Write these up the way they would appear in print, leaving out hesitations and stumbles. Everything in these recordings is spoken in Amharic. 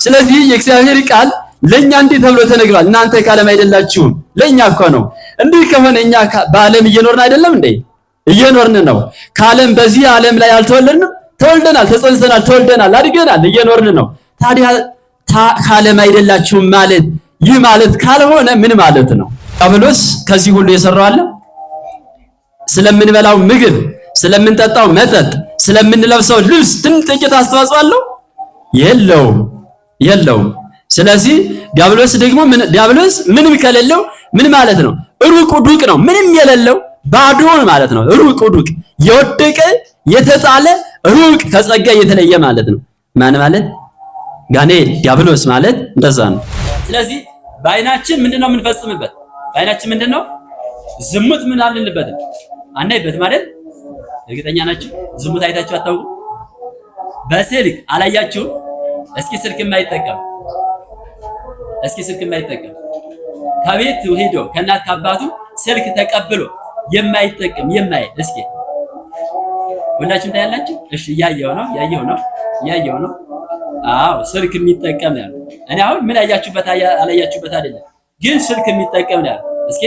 ስለዚህ የእግዚአብሔር ቃል ለኛ እንዲህ ተብሎ ተነግሯል። እናንተ ከዓለም አይደላችሁም። ለኛ እኮ ነው። እንዲህ ከሆነ እኛ በዓለም እየኖርን አይደለም እንዴ? እየኖርን ነው። ከዓለም በዚህ ዓለም ላይ አልተወለድንም? ተወልደናል፣ ተጸንሰናል፣ ተወልደናል፣ አድገናል፣ እየኖርን ነው። ታዲያ ከዓለም አይደላችሁም ማለት ይህ ማለት ካልሆነ ምን ማለት ነው? ዲያብሎስ ከዚህ ሁሉ የሰራው አለ? ስለምንበላው ምግብ፣ ስለምንጠጣው መጠጥ፣ ስለምንለብሰው ልብስ ጥቂት አስተዋጽኦ አለው? የለውም። ስለዚህ ዲያብሎስ ደግሞ ዲያብሎስ ምንም ከሌለው ምን ማለት ነው? ሩቅ ዱቅ ነው። ምንም የሌለው ባዶ ማለት ነው። ሩቅ ዱቅ፣ የወደቀ የተጣለ፣ ሩቅ ከጸጋ የተለየ ማለት ነው። ማን ማለት? ጋኔል ዲያብሎስ ማለት እንደዛ ነው። ስለዚህ በአይናችን ምንድነው የምንፈጽምበት? በአይናችን ምንድነው? ዝሙት ምን አልንበት? አናይበት ማለት እርግጠኛ ናችሁ? ዝሙት አይታችሁ አታውቁ? በስልክ አላያችሁ? እስኪ ስልክ የማይጠቀም ከቤት ሄዶ ከእናት ከአባቱ ስልክ ተቀብሎ የማይጠቀም የማይ እስኪ ሁላችሁም ታያላችሁ? እሺ ያየው ነው። አዎ ስልክ የሚጠቀም ነው። እኔ አሁን ምን አያችሁበት አላያችሁበት አይደለም፣ ግን ስልክ የሚጠቀም ነው። እስኪ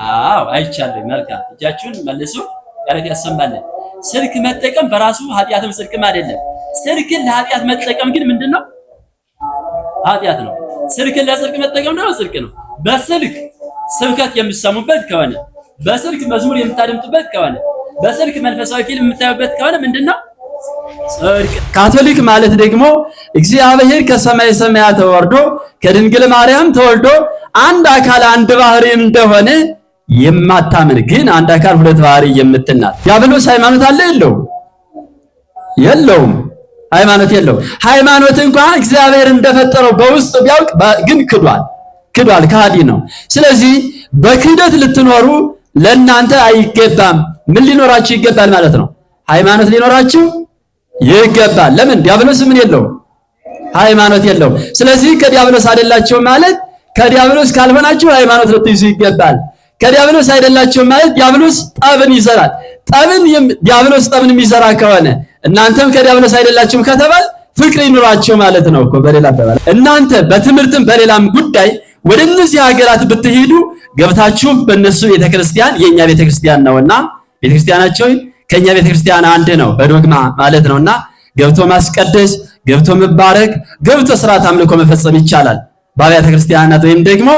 አዎ አይቻለሁ። መልካም እጃችሁን መልሱ። ቃላት ያሰማልን። ስልክ መጠቀም በራሱ ኃጢአትም ጽድቅም አይደለም። ስልክን ለኃጢአት መጠቀም ግን ምንድነው? ኃጢአት ነው። ስልክን ለጽድቅ መጠቀም ደግሞ ጽድቅ ነው። በስልክ ስብከት የምትሰሙበት ከሆነ፣ በስልክ መዝሙር የምታደምጡበት ከሆነ፣ በስልክ መንፈሳዊ ፊልም የምታዩበት ከሆነ ምንድነው? ጽድቅ። ካቶሊክ ማለት ደግሞ እግዚአብሔር ከሰማይ ሰማያት ወርዶ ከድንግል ማርያም ተወልዶ አንድ አካል አንድ ባህሪ እንደሆነ የማታምን ግን አንድ አካል ሁለት ባህሪ የምትናት። ዲያብሎስ ሃይማኖት አለ የለውም? ሃይማኖት የለውም። ሃይማኖት እንኳን እግዚአብሔር እንደፈጠረው በውስጥ ቢያውቅ ግን ክዷል፣ ከሃዲ ነው። ስለዚህ በክህደት ልትኖሩ ለእናንተ አይገባም። ምን ሊኖራችሁ ይገባል ማለት ነው? ሃይማኖት ሊኖራችሁ ይገባል። ለምን? ዲያብሎስ ምን የለውም? ሃይማኖት የለውም። ስለዚህ ከዲያብሎስ አይደላችሁ ማለት ከዲያብሎስ ካልሆናችሁ ሃይማኖት ልትይዙ ይገባል። ከዲያብሎስ አይደላችሁም ማለት ዲያብሎስ ጠብን ይዘራል። ዲያብሎስ ጠብን የሚዘራ ከሆነ እናንተም ከዲያብሎስ አይደላችሁም ከተባል ፍቅር ይኑራችሁ ማለት ነው እኮ። በሌላ አባባል እናንተ በትምህርትም በሌላም ጉዳይ ወደ እነዚህ ሀገራት ብትሄዱ ገብታችሁ በእነሱ ቤተክርስቲያን የኛ ቤተክርስቲያን ነውና ቤተክርስቲያናቸው ከኛ ቤተክርስቲያን አንድ ነው በዶግማ ማለት ነውና ገብቶ ማስቀደስ፣ ገብቶ መባረክ፣ ገብቶ ስርዓት አምልኮ መፈጸም ይቻላል በአብያተ ክርስቲያናት ወይም ደግሞ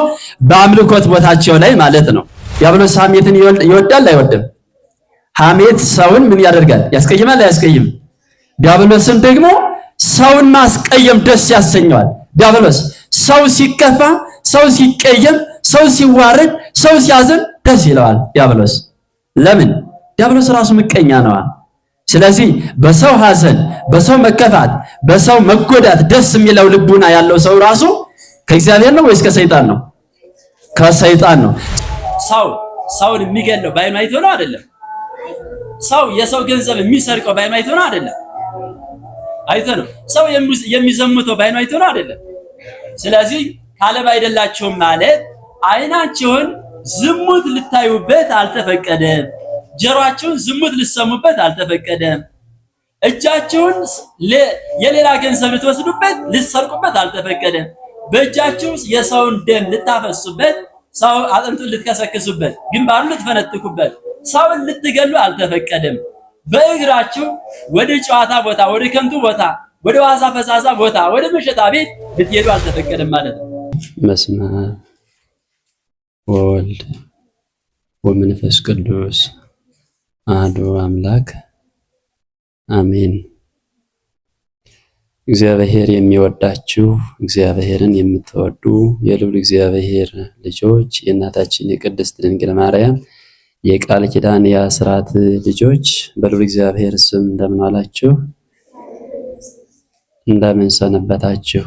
በአምልኮት ቦታቸው ላይ ማለት ነው። ዲያብሎስ ሐሜትን ይወዳል አይወድም? ሐሜት ሰውን ምን ያደርጋል? ያስቀይማል አያስቀይም? ዲያብሎስን ደግሞ ሰውን ማስቀየም ደስ ያሰኘዋል። ዲያብሎስ ሰው ሲከፋ፣ ሰው ሲቀየም፣ ሰው ሲዋረድ፣ ሰው ሲያዝን ደስ ይለዋል ዲያብሎስ። ለምን? ዲያብሎስ ራሱ ምቀኛ ነው። ስለዚህ በሰው ሐዘን፣ በሰው መከፋት፣ በሰው መጎዳት ደስ የሚለው ልቡና ያለው ሰው ራሱ ከእግዚአብሔር ነው ወይስ ከሰይጣን ነው? ከሰይጣን ነው። ሰውን የሚገለው ባይኑ አይቶ ነው አይደለም? ሰው የሰው ገንዘብ የሚሰርቀው ባይኑ አይቶ ነው አይደለም? አይቶ ነው። ሰው የሚዘምተው ባይኑ አይቶ ነው አይደለም? ስለዚህ ከዓለም አይደላችሁም ማለት አይናችሁን ዝሙት ልታዩበት አልተፈቀደም። ጆሮአችሁን ዝሙት ልትሰሙበት አልተፈቀደም። እጃችሁን የሌላ ገንዘብ ልትወስዱበት ልትሰርቁበት አልተፈቀደም። በእጃችሁ የሰውን ደም ልታፈሱበት፣ ሰው አጥንቱን ልትከሰክሱበት፣ ግንባሩን ልትፈነጥቁበት፣ ሰውን ልትገሉ አልተፈቀደም። በእግራችሁ ወደ ጨዋታ ቦታ፣ ወደ ከንቱ ቦታ፣ ወደ ዋዛ ፈዛዛ ቦታ፣ ወደ መሸታ ቤት ልትሄዱ አልተፈቀደም ማለት ነው። በስመ አብ ወወልድ ወመንፈስ ቅዱስ አሐዱ አምላክ አሜን። እግዚአብሔር የሚወዳችሁ እግዚአብሔርን የምትወዱ የልዑል እግዚአብሔር ልጆች የእናታችን የቅድስት ድንግል ማርያም የቃል ኪዳን የአስራት ልጆች በልዑል እግዚአብሔር ስም እንደምን ዋላችሁ? እንደምን ሰነበታችሁ?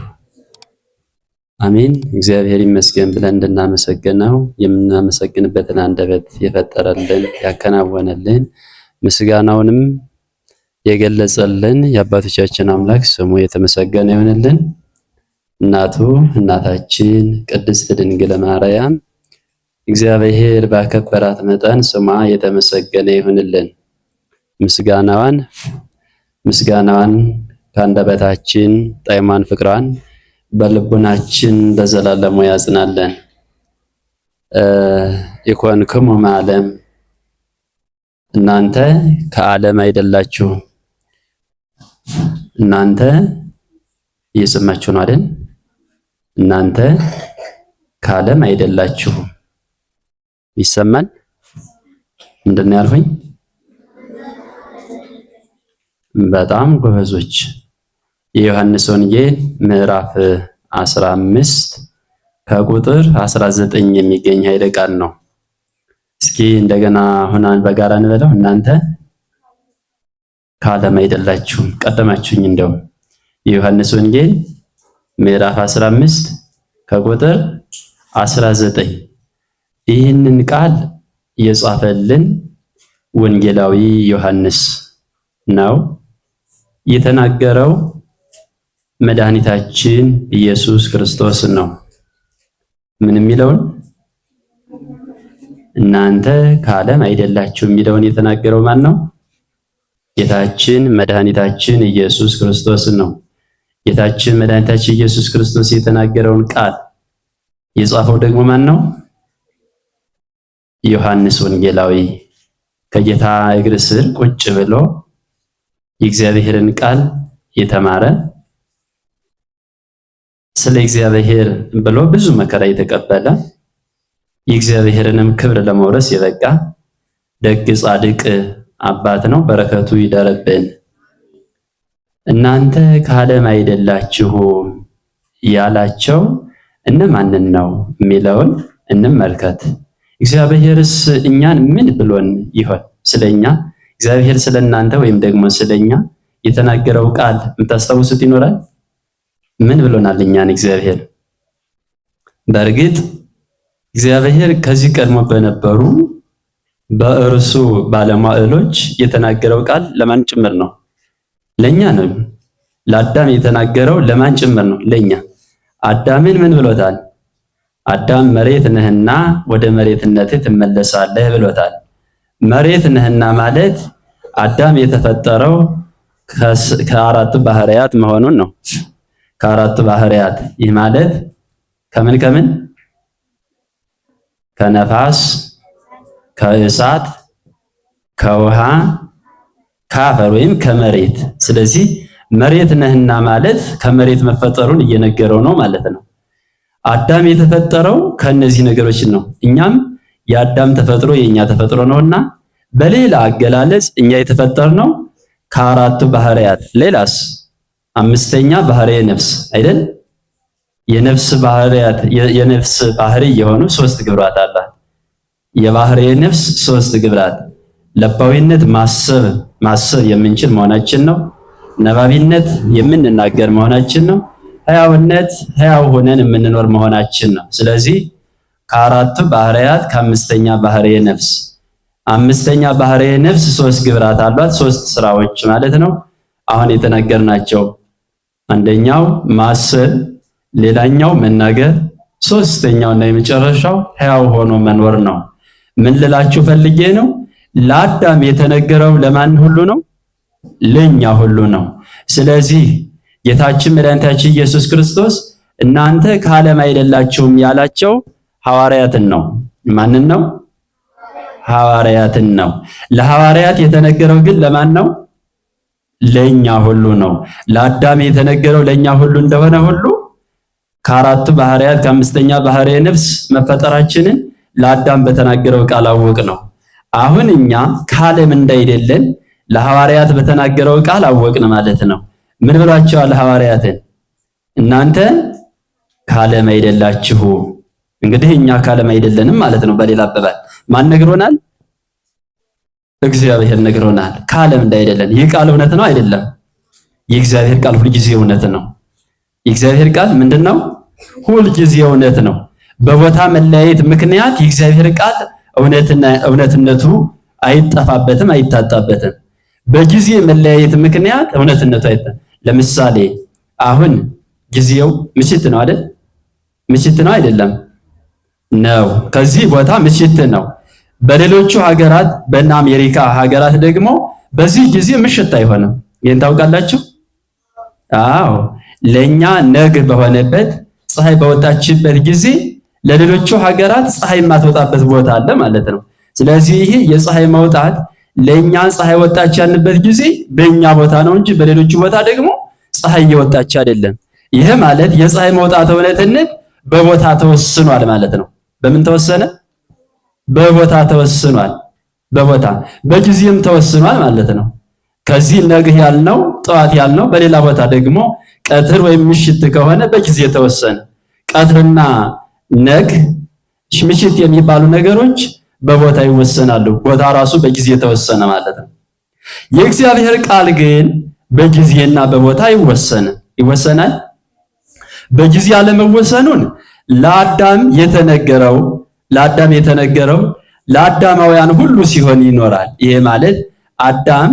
አሜን። እግዚአብሔር ይመስገን ብለን እንድናመሰግነው የምናመሰግንበትን አንደበት የፈጠረልን ያከናወነልን ምስጋናውንም የገለጸልን የአባቶቻችን አምላክ ስሙ የተመሰገነ ይሁንልን። እናታችን ቅድስት ድንግል ማርያም እግዚአብሔር ባከበራት መጠን ስሟ የተመሰገነ ይሁንልን። ምስጋናዋን ከአንደበታችን ጣዕሟን ፍቅሯን በልቡናችን ለዘላለሙ ያጽናለን። ኢኮንክሙ እምዓለም፣ እናንተ ከዓለም አይደላችሁም። እናንተ እየሰማችሁ ነው አይደል? እናንተ ከዓለም አይደላችሁም። ይሰማል? ምንድን ነው ያልኩኝ? በጣም ጎበዞች። የዮሐንስ ወንጌል ምዕራፍ 15 ከቁጥር 19 የሚገኝ ኃይለ ቃል ነው። እስኪ እንደገና ሆናን በጋራ እንበለው። እናንተ ከዓለም አይደላችሁም። ቀደማችሁኝ። እንደው የዮሐንስ ወንጌል ምዕራፍ 15 ከቁጥር 19 ይህንን ቃል የጻፈልን ወንጌላዊ ዮሐንስ ነው። የተናገረው መድኃኒታችን ኢየሱስ ክርስቶስ ነው። ምን የሚለውን እናንተ ከዓለም አይደላችሁም የሚለውን የተናገረው ማን ነው? ጌታችን መድኃኒታችን ኢየሱስ ክርስቶስ ነው። ጌታችን መድኃኒታችን ኢየሱስ ክርስቶስ የተናገረውን ቃል የጻፈው ደግሞ ማን ነው? ዮሐንስ ወንጌላዊ ከጌታ እግር ስር ቁጭ ብሎ የእግዚአብሔርን ቃል የተማረ ስለ እግዚአብሔር ብሎ ብዙ መከራ የተቀበለ የእግዚአብሔርንም ክብር ለመውረስ የበቃ ደግ ጻድቅ አባት ነው። በረከቱ ይደርብን። እናንተ ከዓለም አይደላችሁም ያላቸው እነማንን ነው የሚለውን እንመልከት። እግዚአብሔርስ እኛን ምን ብሎን ይሆን? ስለኛ እግዚአብሔር ስለናንተ ወይም ደግሞ ስለኛ የተናገረው ቃል የምታስታውሱት ይኖራል? ምን ብሎናል እኛን እግዚአብሔር? በእርግጥ እግዚአብሔር ከዚህ ቀድሞ በነበሩ በእርሱ ባለሟሎች የተናገረው ቃል ለማን ጭምር ነው? ለኛ ነው። ለአዳም የተናገረው ለማን ጭምር ነው? ለኛ። አዳምን ምን ብሎታል? አዳም መሬት ነህና ወደ መሬትነትህ ትመለሳለህ ብሎታል። መሬት ነህና ማለት አዳም የተፈጠረው ከአራቱ ባህሪያት መሆኑን ነው። ከአራቱ ባህሪያት ይህ ማለት ከምን ከምን? ከነፋስ፣ ከእሳት፣ ከውሃ፣ ከአፈር ወይም ከመሬት። ስለዚህ መሬት ነህና ማለት ከመሬት መፈጠሩን እየነገረው ነው ማለት ነው። አዳም የተፈጠረው ከነዚህ ነገሮች ነው። እኛም የአዳም ተፈጥሮ የኛ ተፈጥሮ ነውና በሌላ አገላለጽ እኛ የተፈጠርነው ከአራቱ ባህሪያት። ሌላስ አምስተኛ ባህሪየ ነፍስ አይደል? የነፍስ ባህሪያት የነፍስ ባህሪ የሆኑ ሶስት ግብራት አላት። የባህሪየ ነፍስ ሶስት ግብራት ለባዊነት ማሰብ የምንችል መሆናችን ነው። ነባቢነት የምንናገር መሆናችን ነው። ሕያውነት ሕያው ሆነን የምንኖር መሆናችን ነው። ስለዚህ ከአራቱ ባህሪያት ከአምስተኛ ባህሪየ ነፍስ አምስተኛ ባህሪየ ነፍስ ሶስት ግብራት አሏት። ሶስት ስራዎች ማለት ነው አሁን የተናገርናቸው። አንደኛው ማሰብ፣ ሌላኛው መናገር፣ ሶስተኛውና የመጨረሻው ሕያው ሆኖ መኖር ነው። ምን ልላችሁ ፈልጌ ነው? ለአዳም የተነገረው ለማን ሁሉ ነው? ለኛ ሁሉ ነው። ስለዚህ ጌታችን መድኃኒታችን ኢየሱስ ክርስቶስ እናንተ ከዓለም አይደላችሁም ያላቸው ሐዋርያትን ነው። ማንን ነው? ሐዋርያትን ነው። ለሐዋርያት የተነገረው ግን ለማን ነው? ለኛ ሁሉ ነው። ለአዳም የተነገረው ለኛ ሁሉ እንደሆነ ሁሉ ከአራቱ ባህሪያት ከአምስተኛ ባህሪየ ነፍስ መፈጠራችንን ለአዳም በተናገረው ቃል አወቅ ነው። አሁን እኛ ከዓለም እንዳይደለን ለሐዋርያት በተናገረው ቃል አወቅን ማለት ነው። ምን ብሏቸዋል ሐዋርያትን? እናንተ ከዓለም አይደላችሁ። እንግዲህ እኛ ከዓለም አይደለንም ማለት ነው። በሌላ አባባል ማን ነግሮናል? እግዚአብሔር ነግሮናል ከዓለም እንዳይደለን። ይህ ቃል እውነት ነው አይደለም? የእግዚአብሔር ቃል ሁልጊዜ እውነት ነው። የእግዚአብሔር ቃል ምንድነው? ሁልጊዜ እውነት ነው። በቦታ መለያየት ምክንያት የእግዚአብሔር ቃል እውነትነቱ አይጠፋበትም፣ አይታጣበትም። በጊዜ መለያየት ምክንያት እውነትነቱ አይጠፋም። ለምሳሌ አሁን ጊዜው ምሽት ነው አይደል? ምሽት ነው አይደለም? ነው። ከዚህ ቦታ ምሽት ነው። በሌሎቹ ሀገራት በእነ አሜሪካ ሀገራት ደግሞ በዚህ ጊዜ ምሽት አይሆንም። ይሄን ታውቃላችሁ? አዎ ለኛ ነግ በሆነበት ፀሐይ በወጣችበት ጊዜ ለሌሎቹ ሀገራት ፀሐይ የማትወጣበት ቦታ አለ ማለት ነው። ስለዚህ ይሄ የፀሐይ መውጣት ለኛ ፀሐይ ወጣች ያልንበት ጊዜ በእኛ ቦታ ነው እንጂ በሌሎቹ ቦታ ደግሞ ፀሐይ እየወጣች አይደለም። ይሄ ማለት የፀሐይ መውጣት እውነትነት በቦታ ተወስኗል ማለት ነው። በምን ተወሰነ? በቦታ ተወስኗል። በቦታ በጊዜም ተወስኗል ማለት ነው። ከዚህ ነግህ ያልነው ጠዋት ያልነው በሌላ ቦታ ደግሞ ቀትር ወይም ምሽት ከሆነ በጊዜ ተወሰነ። ቀትርና ነግ ምሽት የሚባሉ ነገሮች በቦታ ይወሰናሉ። ቦታ ራሱ በጊዜ ተወሰነ ማለት ነው። የእግዚአብሔር ቃል ግን በጊዜና በቦታ ይወሰናል። በጊዜ ያለመወሰኑን ለአዳም የተነገረው ለአዳማውያን ሁሉ ሲሆን ይኖራል። ይሄ ማለት አዳም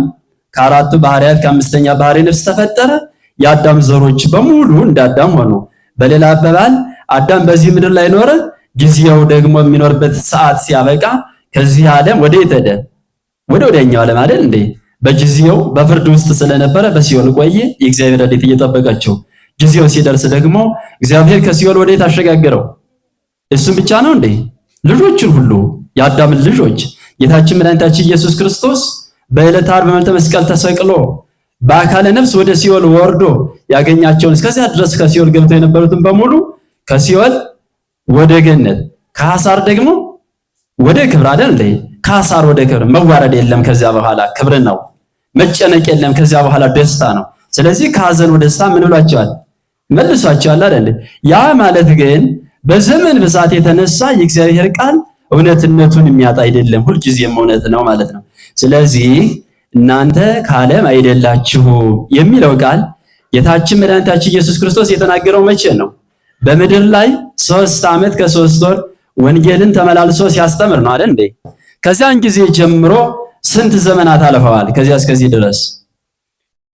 ከአራቱ ባህሪያት ከአምስተኛ ባህሪ ነፍስ ተፈጠረ። የአዳም ዘሮች በሙሉ እንደ አዳም ሆኑ። በሌላ አባባል አዳም በዚህ ምድር ላይ ኖረ። ጊዜው ደግሞ የሚኖርበት ሰዓት ሲያበቃ ከዚህ ዓለም ወደ የት ሄደ? ወደ ወዲያኛው ዓለም አይደል እንዴ? በጊዜው በፍርድ ውስጥ ስለነበረ በሲኦል ቆየ። የእግዚአብሔር ረድኤት እየጠበቀችው ጊዜው ሲደርስ ደግሞ እግዚአብሔር ከሲኦል ወዴት አሸጋገረው? እሱም ብቻ ነው እንዴ? ልጆችን ሁሉ የአዳምን ልጆች ጌታችን መድኃኒታችን ኢየሱስ ክርስቶስ በዕለተ ዓርብ በመልዕልተ መስቀል ተሰቅሎ በአካለ ነፍስ ወደ ሲኦል ወርዶ ያገኛቸውን እስከዚያ ድረስ ከሲኦል ገብተው የነበሩትን በሙሉ ከሲኦል ወደ ገነት ከሐሳር ደግሞ ወደ ክብር አይደል እንዴ? ከሐሳር ወደ ክብር መዋረድ የለም። ከዚያ በኋላ ክብር ነው። መጨነቅ የለም። ከዚያ በኋላ ደስታ ነው። ስለዚህ ከሐዘን ወደ ደስታ ምን ብሏቸዋል? መልሷቸዋል አይደል? ያ ማለት ግን በዘመን ብዛት የተነሳ የእግዚአብሔር ቃል እውነትነቱን የሚያጣ አይደለም። ሁልጊዜም እውነት ነው ማለት ነው። ስለዚህ እናንተ ከዓለም አይደላችሁም የሚለው ቃል ጌታችን መድኃኒታችን ኢየሱስ ክርስቶስ የተናገረው መቼ ነው? በምድር ላይ 3 ዓመት ከ3 ወር ወንጌልን ተመላልሶ ሲያስተምር ነው አይደል እንዴ? ከዚያን ጊዜ ጀምሮ ስንት ዘመናት አልፈዋል? ከዚያ እስከዚህ ድረስ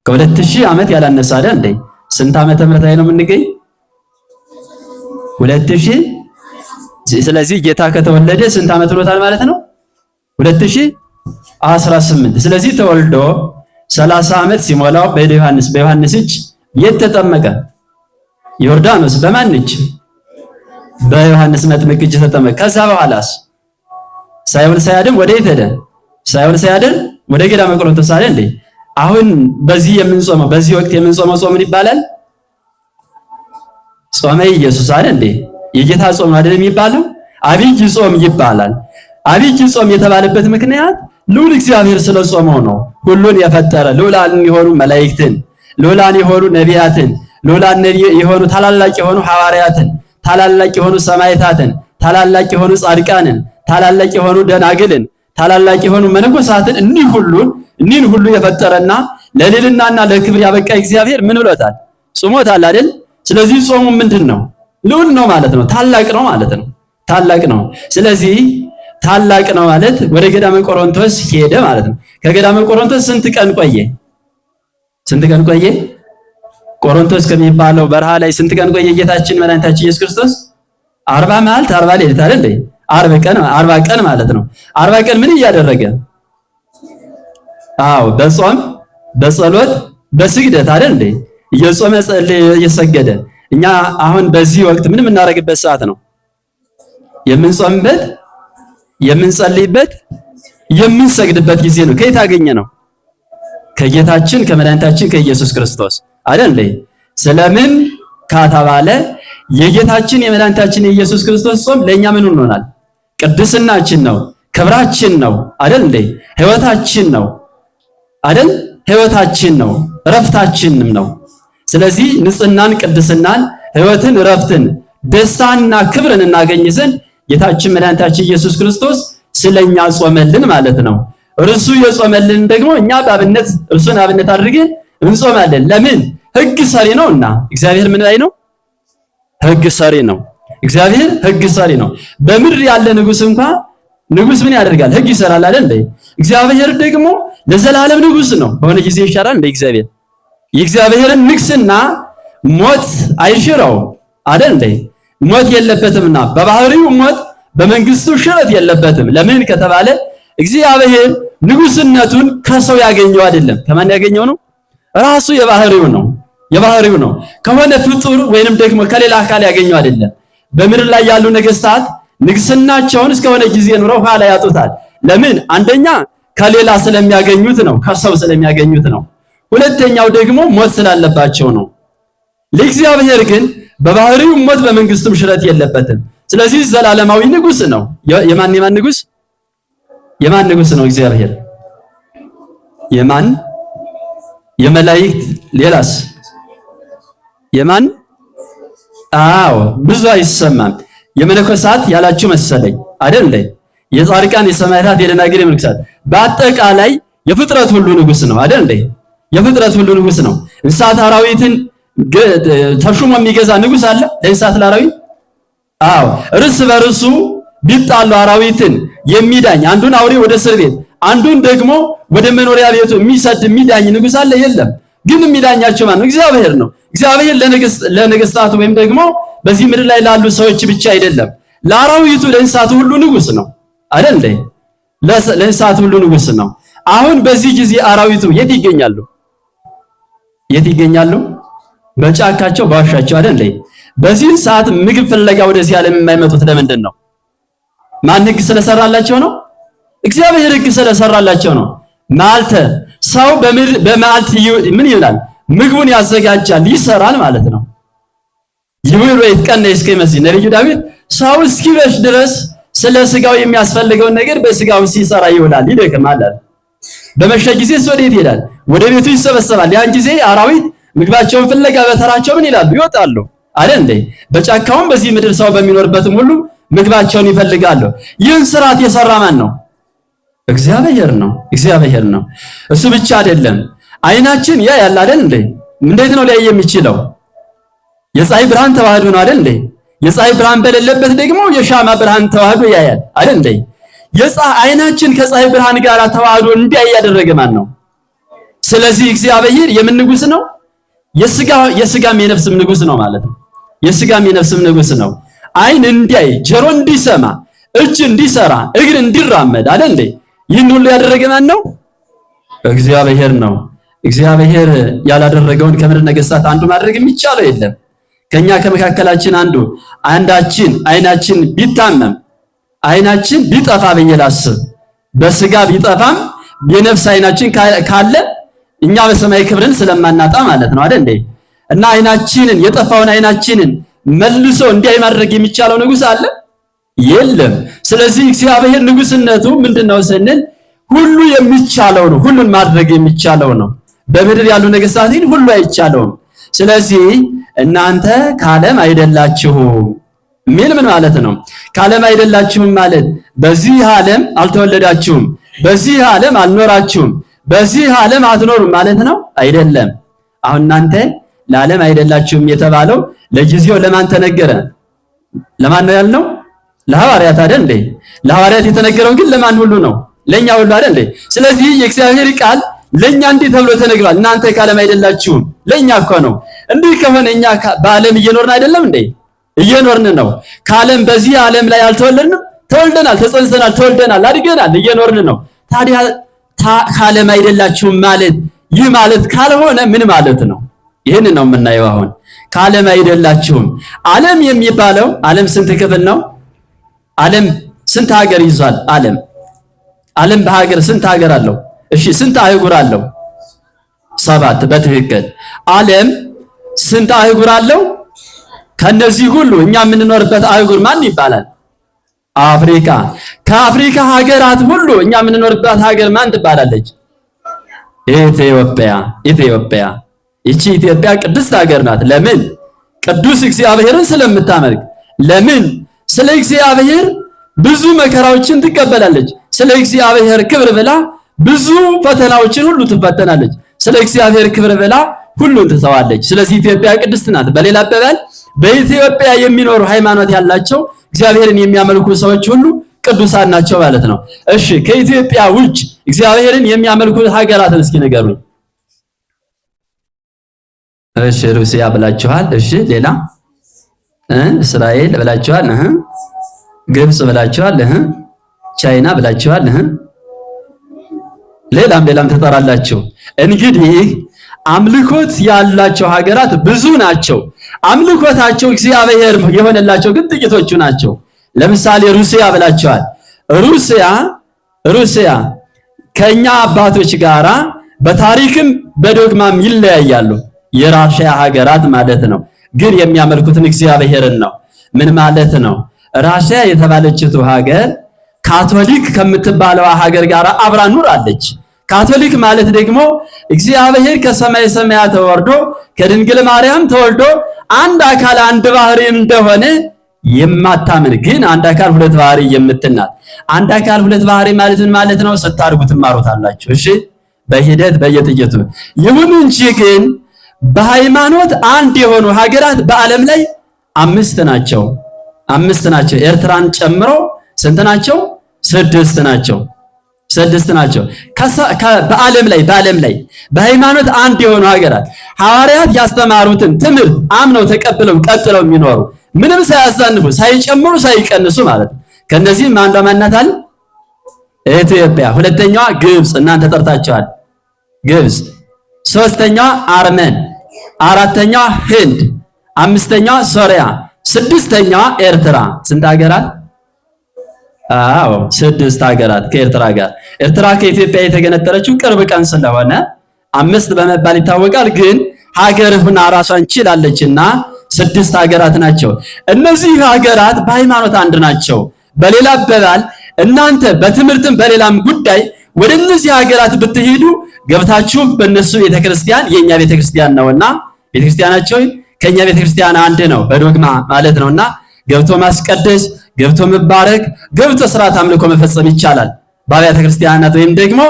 ከ2000 ዓመት ያላነሰ አይደል እንዴ? ስንት ዓመተ ምህረት ላይ ነው የምንገኝ? 2000። ስለዚህ ጌታ ከተወለደ ስንት ዓመት ሆኖታል ማለት ነው? 2018። ስለዚህ ተወልዶ 30 ዓመት ሲሞላው በዮሐንስ እጅ የት ተጠመቀ? ዮርዳኖስ። በማን እጅ? በዮሐንስ መጥምቅ እጅ ተጠመቀ። ከዛ በኋላስ ሳይውል ሳያድር ወደ የት ሄደ? ሳይውል ሳያድር ወደ ገዳመ ቆሮንቶስ አይደል እንዴ? አሁን በዚህ የምንጾመው በዚህ ወቅት የምንጾመው ጾም ምን ይባላል? ጾመ ኢየሱስ አይደል እንዴ? የጌታ ጾም አይደል የሚባለው? አብይ ጾም ይባላል። አብይ ጾም የተባለበት ምክንያት ልዑል እግዚአብሔር ስለ ጾመው ነው። ሁሉን የፈጠረ ልዑላን የሆኑ መላእክትን፣ ልዑላን የሆኑ ነቢያትን፣ ልዑላን የሆኑ ታላላቅ የሆኑ ሐዋርያትን፣ ታላላቅ የሆኑ ሰማዕታትን፣ ታላላቅ የሆኑ ጻድቃንን፣ ታላላቅ የሆኑ ደናግልን፣ ታላላቅ የሆኑ መነኮሳትን እኒህን ሁሉ የፈጠረና ለልዕልናና ለክብር ያበቃ እግዚአብሔር ምን ብሎታል? ጾሞታል አይደል? ስለዚህ ጾሙ ምንድን ነው? ልዑል ነው ማለት ነው። ታላቅ ነው ማለት ነው። ታላቅ ነው። ስለዚህ ታላቅ ነው ማለት ወደ ገዳመ ቆሮንቶስ ሄደ ማለት ነው። ከገዳመ ቆሮንቶስ ስንት ቀን ቆየ? ስንት ቀን ቆየ? ቆሮንቶስ ከሚባለው በረሃ ላይ ስንት ቀን ቆየ ጌታችን መድኃኒታችን ኢየሱስ ክርስቶስ? 40 መዓልት 40 ሌሊት አይደል እንዴ? 40 ቀን ማለት ነው። 40 ቀን ምን እያደረገ? አዎ በጾም በጸሎት በስግደት አይደል እንዴ? እየጾመ እየሰገደ። እኛ አሁን በዚህ ወቅት ምን የምናደርግበት ሰዓት ነው? የምንጾምበት፣ የምንጸልይበት፣ የምንሰግድበት ጊዜ ነው። ከየት አገኘ ነው? ከጌታችን ከመድኃኒታችን ከኢየሱስ ክርስቶስ አይደል እንዴ? ስለምን ከተባለ የጌታችን የመድኃኒታችን የኢየሱስ ክርስቶስ ጾም ለኛ ምን ሆኖናል? ቅድስናችን ነው፣ ክብራችን ነው አይደል እንዴ? ሕይወታችን ነው አይደል? ሕይወታችን ነው፣ እረፍታችንም ነው። ስለዚህ ንጽህናን፣ ቅድስናን፣ ሕይወትን፣ እረፍትን፣ ደስታንና ክብርን እናገኝ ዘንድ ጌታችን መድኃኒታችን ኢየሱስ ክርስቶስ ስለኛ ጾመልን ማለት ነው። እርሱ የጾመልን ደግሞ እኛ በአብነት እርሱን አብነት አድርገን እንጾማለን። ለምን? ሕግ ሰሪ ነውና። እግዚአብሔር ምን ላይ ነው? ሕግ ሰሪ ነው። እግዚአብሔር ሕግ ሰሪ ነው። በምድር ያለ ንጉስ እንኳን ንጉስ ምን ያደርጋል? ሕግ ይሰራል አይደል እንዴ? እግዚአብሔር ደግሞ ለዘላለም ንጉስ ነው። በሆነ ጊዜ ይሻራል እንደ እግዚአብሔር። የእግዚአብሔርን ንግስና ሞት አይሽረው አይደል እንዴ? ሞት የለበትምና በባህሪው ሞት በመንግስቱ ሽረት የለበትም። ለምን ከተባለ እግዚአብሔር ንጉስነቱን ከሰው ያገኘው አይደለም። ከማን ያገኘው ነው? ራሱ የባህሪው ነው። የባህሪው ነው። ከሆነ ፍጡር ወይንም ደግሞ ከሌላ አካል ያገኘው አይደለም። በምድር ላይ ያሉ ነገስታት ንግስናቸውን እስከሆነ ጊዜ ኑረው ኋላ ያጡታል። ለምን? አንደኛ ከሌላ ስለሚያገኙት ነው፣ ከሰው ስለሚያገኙት ነው። ሁለተኛው ደግሞ ሞት ስላለባቸው ነው። ለእግዚአብሔር ግን በባህሪው ሞት በመንግስቱም ሽረት የለበትም። ስለዚህ ዘላለማዊ ንጉስ ነው። የማን ንጉስ? የማን ንጉስ ነው? እግዚአብሔር የማን? የመላእክት። ሌላስ? የማን? አዎ ብዙ አይሰማም። የመነኮሳት ያላችሁ መሰለኝ አይደል እንዴ? የጻድቃን፣ የሰማዕታት፣ የደናግል፣ የመነኮሳት በአጠቃላይ የፍጥረት ሁሉ ንጉስ ነው አይደል እንዴ? የፍጥረት ሁሉ ንጉስ ነው። እንስሳት አራዊትን ተሹሞ የሚገዛ ንጉስ አለ ለእንስሳት ለአራዊት? አዎ እርስ በርሱ ቢጣሉ አራዊትን የሚዳኝ አንዱን አውሬ ወደ እስር ቤት አንዱን ደግሞ ወደ መኖሪያ ቤቱ የሚሰድ የሚዳኝ ንጉስ አለ? የለም። ግን የሚዳኛቸው ማን ነው? እግዚአብሔር ነው። እግዚአብሔር ለነገስታቱ ወይም ደግሞ በዚህ ምድር ላይ ላሉ ሰዎች ብቻ አይደለም፣ ለአራዊቱ ለእንስሳቱ ሁሉ ንጉስ ነው አይደል እንዴ? ለእንስሳቱ ሁሉ ንጉስ ነው። አሁን በዚህ ጊዜ አራዊቱ የት ይገኛሉ? የት ይገኛሉ? በጫካቸው በዋሻቸው አይደል እንዴ? በዚህ ሰዓት ምግብ ፍለጋ ወደዚህ ዓለም የማይመጡት ለምንድን ነው? ማን ህግ ስለሰራላቸው ነው? እግዚአብሔር ህግ ስለሰራላቸው ነው። ማልተ ሰው በመዓልት ምን ይላል? ምግቡን ያዘጋጃል፣ ይሰራል ማለት ነው። ይሁን ወይ ቀን እስኪመስል ነብዩ ዳዊት ሰው እስኪበሽ ድረስ ስለ ስጋው የሚያስፈልገውን ነገር በስጋው ሲሰራ ይውላል፣ ይደክማል። በመሸ ጊዜ ወዴት ይሄዳል? ወደ ቤቱ ይሰበሰባል። ያን ጊዜ አራዊት ምግባቸውን ፍለጋ በተራቸው ምን ይላሉ? ይወጣሉ አይደል እንዴ? በጫካውም በዚህ ምድር ሰው በሚኖርበትም ሁሉ ምግባቸውን ይፈልጋሉ። ይህን ስርዓት የሰራ ማን ነው? እግዚአብሔር ነው። እግዚአብሔር ነው። እሱ ብቻ አይደለም። አይናችን ያ ያለ አይደል እንዴ? እንዴት ነው ሊያይ የሚችለው? የፀሐይ ብርሃን ተዋህዶ ነው አይደል እንዴ? የፀሐይ ብርሃን በሌለበት ደግሞ የሻማ ብርሃን ተዋህዶ ያያል አይደል እንዴ? አይናችን ከፀሐይ ብርሃን ጋር ተዋህዶ እንዲያይ ያደረገ ማን ነው? ስለዚህ እግዚአብሔር የምን ንጉስ ነው? የስጋም የነፍስም ንጉስ ነው ማለት ነው። የስጋም የነፍስም ንጉስ ነው። አይን እንዲያይ፣ ጆሮ እንዲሰማ፣ እጅ እንዲሰራ፣ እግር እንዲራመድ አይደል እንዴ? ይህን ሁሉ ያደረገ ማን ነው? እግዚአብሔር ነው። እግዚአብሔር ያላደረገውን ከምድር ነገስታት አንዱ ማድረግ የሚቻለው የለም። ከኛ ከመካከላችን አንዳችን አይናችን ቢታመም አይናችን ቢጠፋ በየላስብ በስጋ ቢጠፋም የነፍስ አይናችን ካለ እኛ በሰማይ ክብርን ስለማናጣ ማለት ነው አይደል እንዴ? እና አይናችንን የጠፋውን አይናችንን መልሶ እንዲያይ ማድረግ የሚቻለው ንጉስ አለ? የለም። ስለዚህ እግዚአብሔር ንጉስነቱ ምንድነው ስንል ሁሉ የሚቻለው ነው። ሁሉን ማድረግ የሚቻለው ነው። በምድር ያሉ ነገስታትን ሁሉ አይቻለውም። ስለዚህ እናንተ ከዓለም አይደላችሁም ሚል ምን ማለት ነው? ከዓለም አይደላችሁም ማለት በዚህ ዓለም አልተወለዳችሁም፣ በዚህ ዓለም አልኖራችሁም፣ በዚህ ዓለም አትኖሩም ማለት ነው አይደለም። አሁን እናንተ ለዓለም አይደላችሁም የተባለው ለጊዜው ለማን ተነገረ? ለማን ነው ያልነው? ለሐዋርያት አይደል እንዴ? ለሐዋርያት የተነገረው ግን ለማን ሁሉ ነው? ለኛ ሁሉ አይደል እንዴ? ስለዚህ የእግዚአብሔር ቃል ለኛ እንዲህ ተብሎ ተነግሯል። እናንተ ከዓለም አይደላችሁም። ለኛ እኮ ነው። እንዲህ ከሆነ እኛ በዓለም እየኖርን አይደለም እንዴ? እየኖርን ነው። ከዓለም በዚህ ዓለም ላይ አልተወለድንም? ተወልደናል፣ ተጸንሰናል፣ ተወልደናል፣ አድገናል፣ እየኖርን ነው። ታዲያ ከዓለም አይደላችሁም ማለት ይህ ማለት ካልሆነ ምን ማለት ነው? ይህን ነው የምናየው። አሁን ከዓለም አይደላችሁም። ዓለም የሚባለው ዓለም ስንት ክፍል ነው? ዓለም ስንት ሀገር ይዟል? ዓለም በሀገር ስንት ሀገር አለው? እሺ ስንት አህጉር አለው? 7 በትክክል። ዓለም ስንት አህጉር አለው? ከነዚህ ሁሉ እኛ የምንኖርበት አህጉር ማን ይባላል? አፍሪካ። ከአፍሪካ ሀገራት ሁሉ እኛ የምንኖርበት ሀገር ማን ትባላለች? ኢትዮጵያ። ይቺ ኢትዮጵያ ቅድስት ሀገር ናት። ለምን? ቅዱስ እግዚአብሔርን ስለምታመልክ። ለምን? ስለ እግዚአብሔር ብዙ መከራዎችን ትቀበላለች። ስለ እግዚአብሔር ክብር ብላ ብዙ ፈተናዎችን ሁሉ ትፈተናለች። ስለ እግዚአብሔር ክብር ብላ ሁሉን ትተዋለች። ስለዚህ ኢትዮጵያ ቅድስት ናት። በሌላ አባባል በኢትዮጵያ የሚኖሩ ሃይማኖት ያላቸው እግዚአብሔርን የሚያመልኩ ሰዎች ሁሉ ቅዱሳን ናቸው ማለት ነው። እሺ ከኢትዮጵያ ውጭ እግዚአብሔርን የሚያመልኩ ሀገራትን እስኪ ንገሩኝ። እሺ ሩሲያ ብላችኋል። እሺ ሌላ? እስራኤል ብላችኋል። ግብጽ ብላችኋል። ቻይና ብላችኋል። ሌላም ተጠራላችሁ። እንግዲህ አምልኮት ያላቸው ሀገራት ብዙ ናቸው። አምልኮታቸው እግዚአብሔር የሆነላቸው ግን ጥቂቶቹ ናቸው። ለምሳሌ ሩሲያ ብላቸዋል። ሩሲያ ከኛ አባቶች ጋራ በታሪክም በዶግማም ይለያያሉ። የራሽያ ሀገራት ማለት ነው። ግን የሚያመልኩትን እግዚአብሔርን ነው። ምን ማለት ነው? ራሽያ የተባለችቱ ሀገር ካቶሊክ ከምትባለው ሀገር ጋር አብራ ኑራለች። ካቶሊክ ማለት ደግሞ እግዚአብሔር ከሰማይ ሰማያት ወርዶ ከድንግል ማርያም ተወልዶ አንድ አካል አንድ ባህሪ እንደሆነ የማታምን ግን አንድ አካል ሁለት ባህሪ የምትናት። አንድ አካል ሁለት ባህሪ ማለት ምን ማለት ነው? ስታርጉ ትማሩታላችሁ። እሺ፣ በሂደት በየጥቂቱ ይሁን እንጂ ግን በሃይማኖት አንድ የሆኑ ሀገራት በዓለም ላይ አምስት ናቸው። ኤርትራን ጨምሮ ስንት ናቸው? ስድስት ናቸው። በዓለም ላይ በሃይማኖት አንድ የሆኑ ሀገራት ሐዋርያት ያስተማሩትን ትምህርት አምነው ተቀብለው ቀጥለው የሚኖሩ ምንም ሳያዛንፉ ሳይጨምሩ ሳይቀንሱ ማለት ነው። ከነዚህም አንዷ ማናት አለ? ኢትዮጵያ። ሁለተኛዋ ግብጽ፣ እናንተ ጠርታችኋል፣ ግብጽ። ሶስተኛዋ አርመን፣ አራተኛዋ ህንድ፣ አምስተኛዋ ሶሪያ፣ ስድስተኛዋ ኤርትራ። ስንት ሀገራት? አዎ 6 ሀገራት ከኤርትራ ጋር። ኤርትራ ከኢትዮጵያ የተገነጠለችው ቅርብ ቀን ስለሆነ 5 በመባል ይታወቃል። ግን ሀገር ሆና ራሷን ችላለችና 6 ሀገራት ናቸው። እነዚህ ሀገራት በሃይማኖት አንድ ናቸው። በሌላ አባባል እናንተ በትምህርትም በሌላም ጉዳይ ወደ እነዚህ ሀገራት ብትሄዱ ገብታችሁ በእነሱ ቤተክርስቲያን የኛ ቤተክርስቲያን ነውና ቤተክርስቲያናቸው ከኛ ቤተክርስቲያን አንድ ነው በዶግማ ማለት ነውና ገብቶ ማስቀደስ ገብቶ መባረክ ገብቶ ስርዓት አምልኮ መፈጸም ይቻላል በአብያተ ክርስቲያናት ወይም ደግሞ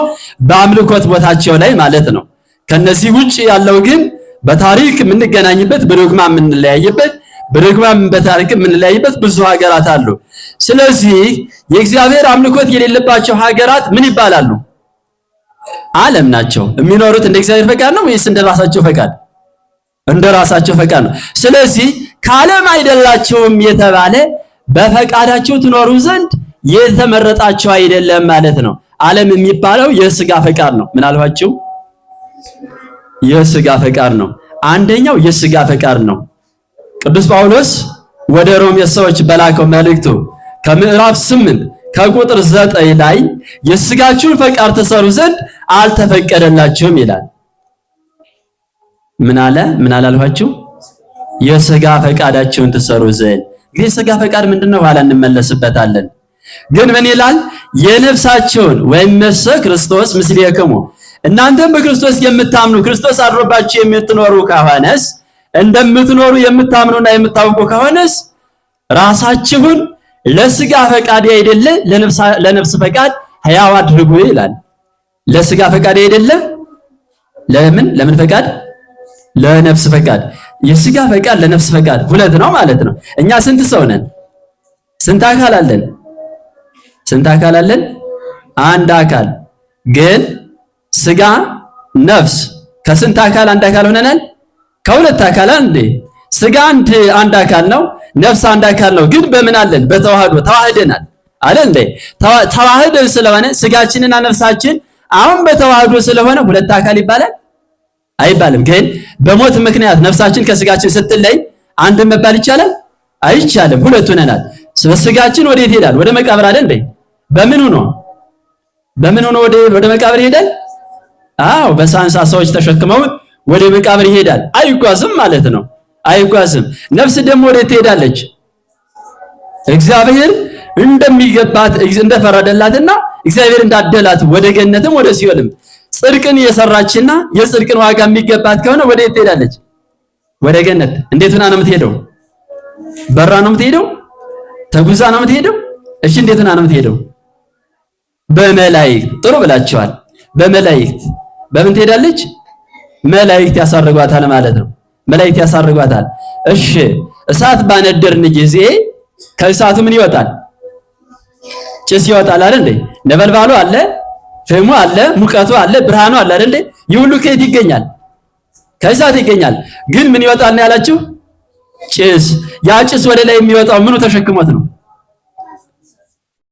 በአምልኮት ቦታቸው ላይ ማለት ነው። ከነዚህ ውጪ ያለው ግን በታሪክ የምንገናኝበት በዶግማ የምንለያይበት በዶግማ በታሪክ የምንለያይበት ብዙ ሀገራት አሉ። ስለዚህ የእግዚአብሔር አምልኮት የሌለባቸው ሀገራት ምን ይባላሉ? ዓለም ናቸው። የሚኖሩት እንደ እግዚአብሔር ፈቃድ ነው ወይስ እንደ ራሳቸው ፈቃድ? እንደ ራሳቸው ፈቃድ ነው። ስለዚህ ከዓለም አይደላቸውም የተባለ በፈቃዳቸው ትኖሩ ዘንድ የተመረጣቸው አይደለም ማለት ነው። ዓለም የሚባለው የሥጋ ፈቃድ ነው። ምን አልኋችሁ? የሥጋ ፈቃድ ነው። አንደኛው የሥጋ ፈቃድ ነው። ቅዱስ ጳውሎስ ወደ ሮሜ ሰዎች በላከው መልእክቱ ከምዕራፍ 8 ከቁጥር 9 ላይ የሥጋችሁን ፈቃድ ትሰሩ ዘንድ አልተፈቀደላችሁም ይላል። ምን አለ አልኋችሁ? የሥጋ ፈቃዳችሁን ትሰሩ ዘንድ። ይህ የሥጋ ፈቃድ ምንድነው? ኋላ እንመለስበታለን። ግን ምን ይላል? የነፍሳችሁን ወይም ነፍሰ ክርስቶስ ምስሌክሙ፣ እናንተም በክርስቶስ የምታምኑ ክርስቶስ አድሮባችሁ የምትኖሩ ከሆነስ እንደምትኖሩ የምታምኑና የምታውቁ ከሆነስ ራሳችሁን ለሥጋ ፈቃድ አይደለ ለነፍስ ፈቃድ ሕያው አድርጉ ይላል። ለሥጋ ፈቃድ አይደለ ለምን ፈቃድ? ለነፍስ ፈቃድ። የሥጋ ፈቃድ ለነፍስ ፈቃድ ሁለት ነው ማለት ነው። እኛ ስንት ሰው ነን? ስንት አካል አለን? አንድ አካል። ግን ሥጋ ነፍስ ከስንት አካል አንድ አካል ሆነናል? ከሁለት አካል አንድ። ሥጋ አንድ አካል ነው፣ ነፍስ አንድ አካል ነው። ግን በምን አለን? በተዋህዶ ተዋህደናል አይደል? ተዋህደን ስለሆነ ሥጋችንና ነፍሳችን አሁን በተዋህዶ ስለሆነ ሁለት አካል ይባላል አይባልም። ግን በሞት ምክንያት ነፍሳችን ከሥጋችን ስትለይ አንድ መባል ይቻላል? አይቻልም። ሁለት ሆነናል። ሥጋችን ወዴት ይሄዳል? ወደ መቃብር አይደል እንዴ? በምን ሆኖ ወደ መቃብር ይሄዳል? አዎ በሳንሳ ሰዎች ተሸክመው ወደ መቃብር ይሄዳል። አይጓዝም ማለት ነው። አይጓዝም። ነፍስ ደግሞ ወዴት ትሄዳለች? እግዚአብሔር እንደሚገባት እንደፈረደላትና እግዚአብሔር እንዳደላት ወደ ገነትም ወደ ሲኦልም ጽድቅን የሰራችና የጽድቅን ዋጋ የሚገባት ከሆነ ወዴት ትሄዳለች? ወደ ገነት። እንዴት ሆና ነው የምትሄደው? በራ ነው የምትሄደው? ተጉዛ ነው የምትሄደው? እሺ እንዴት ሆና ነው የምትሄደው? በመላእክት። ጥሩ ብላችኋል። በመላእክት። በምን ትሄዳለች? መላእክት ያሳርጓታል ማለት ነው። መላእክት ያሳርጓታል። እሺ እሳት ባነደርን ጊዜ ከእሳቱ ምን ይወጣል? ጭስ ይወጣል አይደል እንዴ? ነበልባሉ አለ፣ ፍሙ አለ፣ ሙቀቱ አለ፣ ብርሃኑ አለ አይደል? ይህ ሁሉ ከየት ይገኛል? ከእሳት ይገኛል። ግን ምን ይወጣል ነው ያላችሁ? ጭስ። ያ ጭስ ወደ ላይ የሚወጣው ምኑ ተሸክሞት ነው?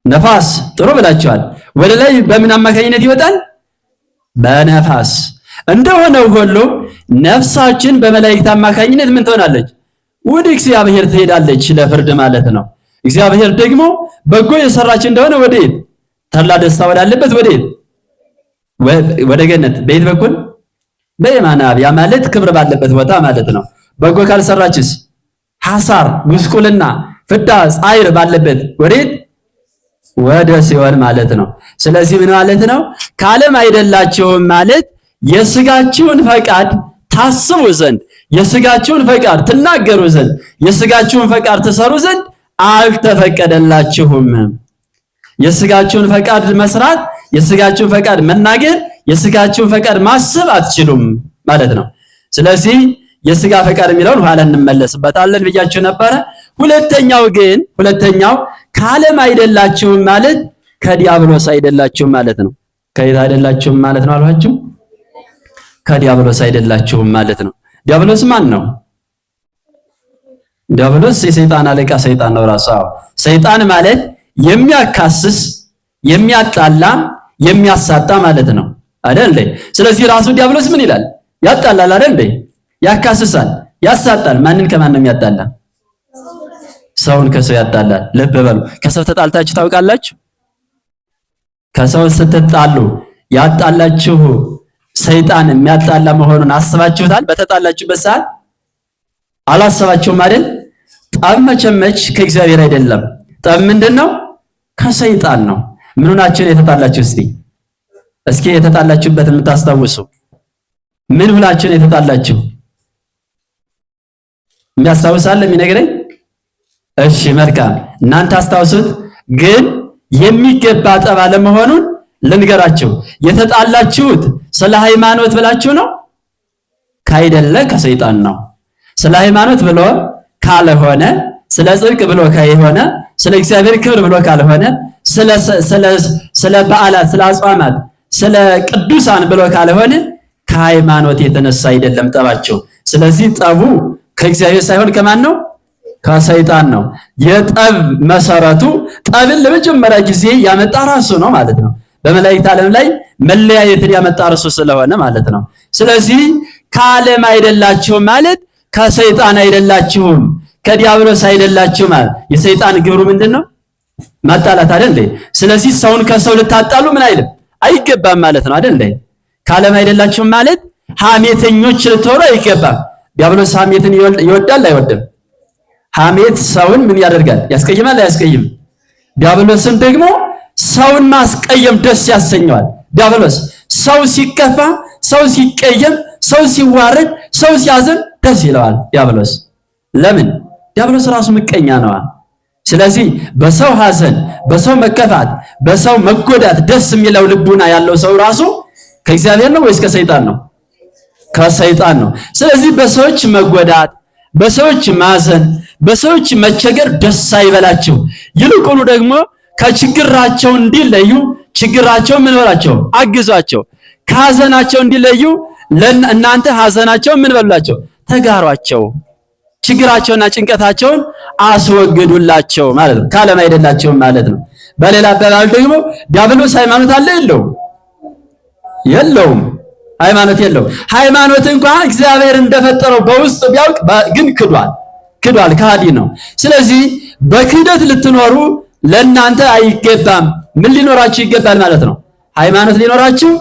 ነፋስ። ጥሩ ብላችኋል። ወደ ላይ በምን አማካኝነት ይወጣል? በነፋስ። እንደሆነው ሁሉ ነፍሳችን በመላእክት አማካኝነት ምን ትሆናለች? ወደ እግዚአብሔር ትሄዳለች ለፍርድ ማለት ነው። እግዚአብሔር ደግሞ በጎ የሰራች እንደሆነ ወዴት? ተድላ ደስታ ወዳለበት ወዴት? ወደ ገነት። በየት በኩል? በየማነ አብ። ያ ማለት ክብር ባለበት ቦታ ማለት ነው። በጎ ካልሰራችስ? ሐሳር፣ ጉስቁልና፣ ፍዳ፣ ጻይር ባለበት ወዴት? ወደ ሲኦል ማለት ነው። ስለዚህ ምን ማለት ነው? ከዓለም አይደላችሁም ማለት የሥጋችሁን ፈቃድ ታስቡ ዘንድ፣ የሥጋችሁን ፈቃድ ትናገሩ ዘንድ፣ የሥጋችሁን ፈቃድ ትሰሩ ዘንድ አልተፈቀደላችሁም። የሥጋችሁን ፈቃድ መስራት፣ የሥጋችሁን ፈቃድ መናገር፣ የሥጋችሁን ፈቃድ ማሰብ አትችሉም ማለት ነው። ስለዚህ የሥጋ ፈቃድ የሚለውን ኋላ እንመለስበታለን ብያችሁ ነበረ። ሁለተኛው ከዓለም አይደላችሁም ማለት ከዲያብሎስ አይደላችሁም ማለት ነው። ከየት አይደላችሁም ማለት ነው አልኋችሁ? ከዲያብሎስ አይደላችሁም ማለት ነው። ዲያብሎስ ማን ነው? ዲያብሎስ የሰይጣን አለቃ ሰይጣን ነው ራሱ። ሰይጣን ማለት የሚያካስስ፣ የሚያጣላ፣ የሚያሳጣ ማለት ነው አይደል? ስለዚህ ራሱ ዲያብሎስ ምን ይላል? ያጣላል አይደል? ያካስሳል፣ ያሳጣል። ማንን ከማን ነው የሚያጣላ? ሰውን ከሰው ያጣላል። ልብ በሉ። ከሰው ተጣልታችሁ ታውቃላችሁ? ከሰው ስትጣሉ ያጣላችሁ ሰይጣን የሚያጣላ መሆኑን አስባችሁታል? በተጣላችሁበት ሰዓት አላሰባችሁም አይደል? ጠብ መቼመች ከእግዚአብሔር አይደለም። ጠብ ምንድነው? ከሰይጣን ነው። ምን ሆናችሁ የተጣላችሁ? እስኪ የተጣላችሁበትን የምታስታውሱ ምን ሁላችሁ ነው የተጣላችሁ? የሚያስታውሳል የሚነግረኝ? እሺ መልካም፣ እናንተ አስታውሱት። ግን የሚገባ ጠብ አለመሆኑን ልንገራችሁ። የተጣላችሁት ስለ ሃይማኖት ብላችሁ ነው? ካይደለ ከሰይጣን ነው። ስለ ሃይማኖት ብሎ ካልሆነ፣ ስለ ጽድቅ ብሎ ካልሆነ፣ ስለ እግዚአብሔር ክብር ብሎ ካልሆነ፣ ስለ በዓላት፣ ስለ አጽዋማት፣ ስለ ቅዱሳን ብሎ ካልሆነ ከሃይማኖት የተነሳ አይደለም ጠባቸው። ስለዚህ ጠቡ ከእግዚአብሔር ሳይሆን ከማን ነው? ከሰይጣን ነው። የጠብ መሰረቱ ጠብን ለመጀመሪያ ጊዜ ያመጣ ራሱ ነው ማለት ነው። በመላእክት ዓለም ላይ መለያየትን ያመጣ ራሱ ስለሆነ ማለት ነው። ስለዚህ ከዓለም አይደላችሁም ማለት ከሰይጣን አይደላችሁም፣ ከዲያብሎስ አይደላችሁም ማለት የሰይጣን ግብሩ ምንድነው? ማጣላት አይደል? ስለዚህ ሰውን ከሰው ልታጣሉ ምን አይልም አይገባም ማለት ነው አይደል? ከዓለም አይደላችሁም ማለት ሐሜተኞች ልትሆኑ አይገባም። ዲያብሎስ ሐሜትን ይወዳል አይወድም? ሐሜት ሰውን ምን ያደርጋል? ያስቀይማል አያስቀይም? ዲያብሎስን ደግሞ ሰውን ማስቀየም ደስ ያሰኘዋል። ዲያብሎስ ሰው ሲከፋ፣ ሰው ሲቀየም፣ ሰው ሲዋረድ፣ ሰው ሲያዝን ደስ ይለዋል ዲያብሎስ። ለምን? ዲያብሎስ ራሱ ምቀኛ ነው። ስለዚህ በሰው ሐዘን፣ በሰው መከፋት፣ በሰው መጎዳት ደስ የሚለው ልቡና ያለው ሰው ራሱ ከእግዚአብሔር ነው ወይስ ከሰይጣን ነው? ከሰይጣን ነው። ስለዚህ በሰዎች መጎዳት፣ በሰዎች ማዘን፣ በሰዎች መቸገር ደስ አይበላችሁ። ይልቁኑ ደግሞ ከችግራቸው እንዲለዩ ችግራቸው ምን በላቸው? አግዟቸው። ከሐዘናቸው እንዲለዩ እናንተ ሐዘናቸው ምን በላቸው? ተጋሯቸው። ችግራቸውና ጭንቀታቸውን አስወግዱላቸው ማለት ነው። ከዓለም አይደላቸውም ማለት ነው። በሌላ አባባል ደግሞ ዲያብሎስ ሃይማኖት አለ የለውም? የለውም። ሃይማኖት የለውም። ሃይማኖት እንኳን እግዚአብሔር እንደፈጠረው በውስጡ ቢያውቅ ግን ክዷል፣ ከሃዲ ነው። ስለዚህ በክህደት ልትኖሩ ለእናንተ አይገባም። ምን ሊኖራችሁ ይገባል ማለት ነው? ሃይማኖት ሊኖራችሁ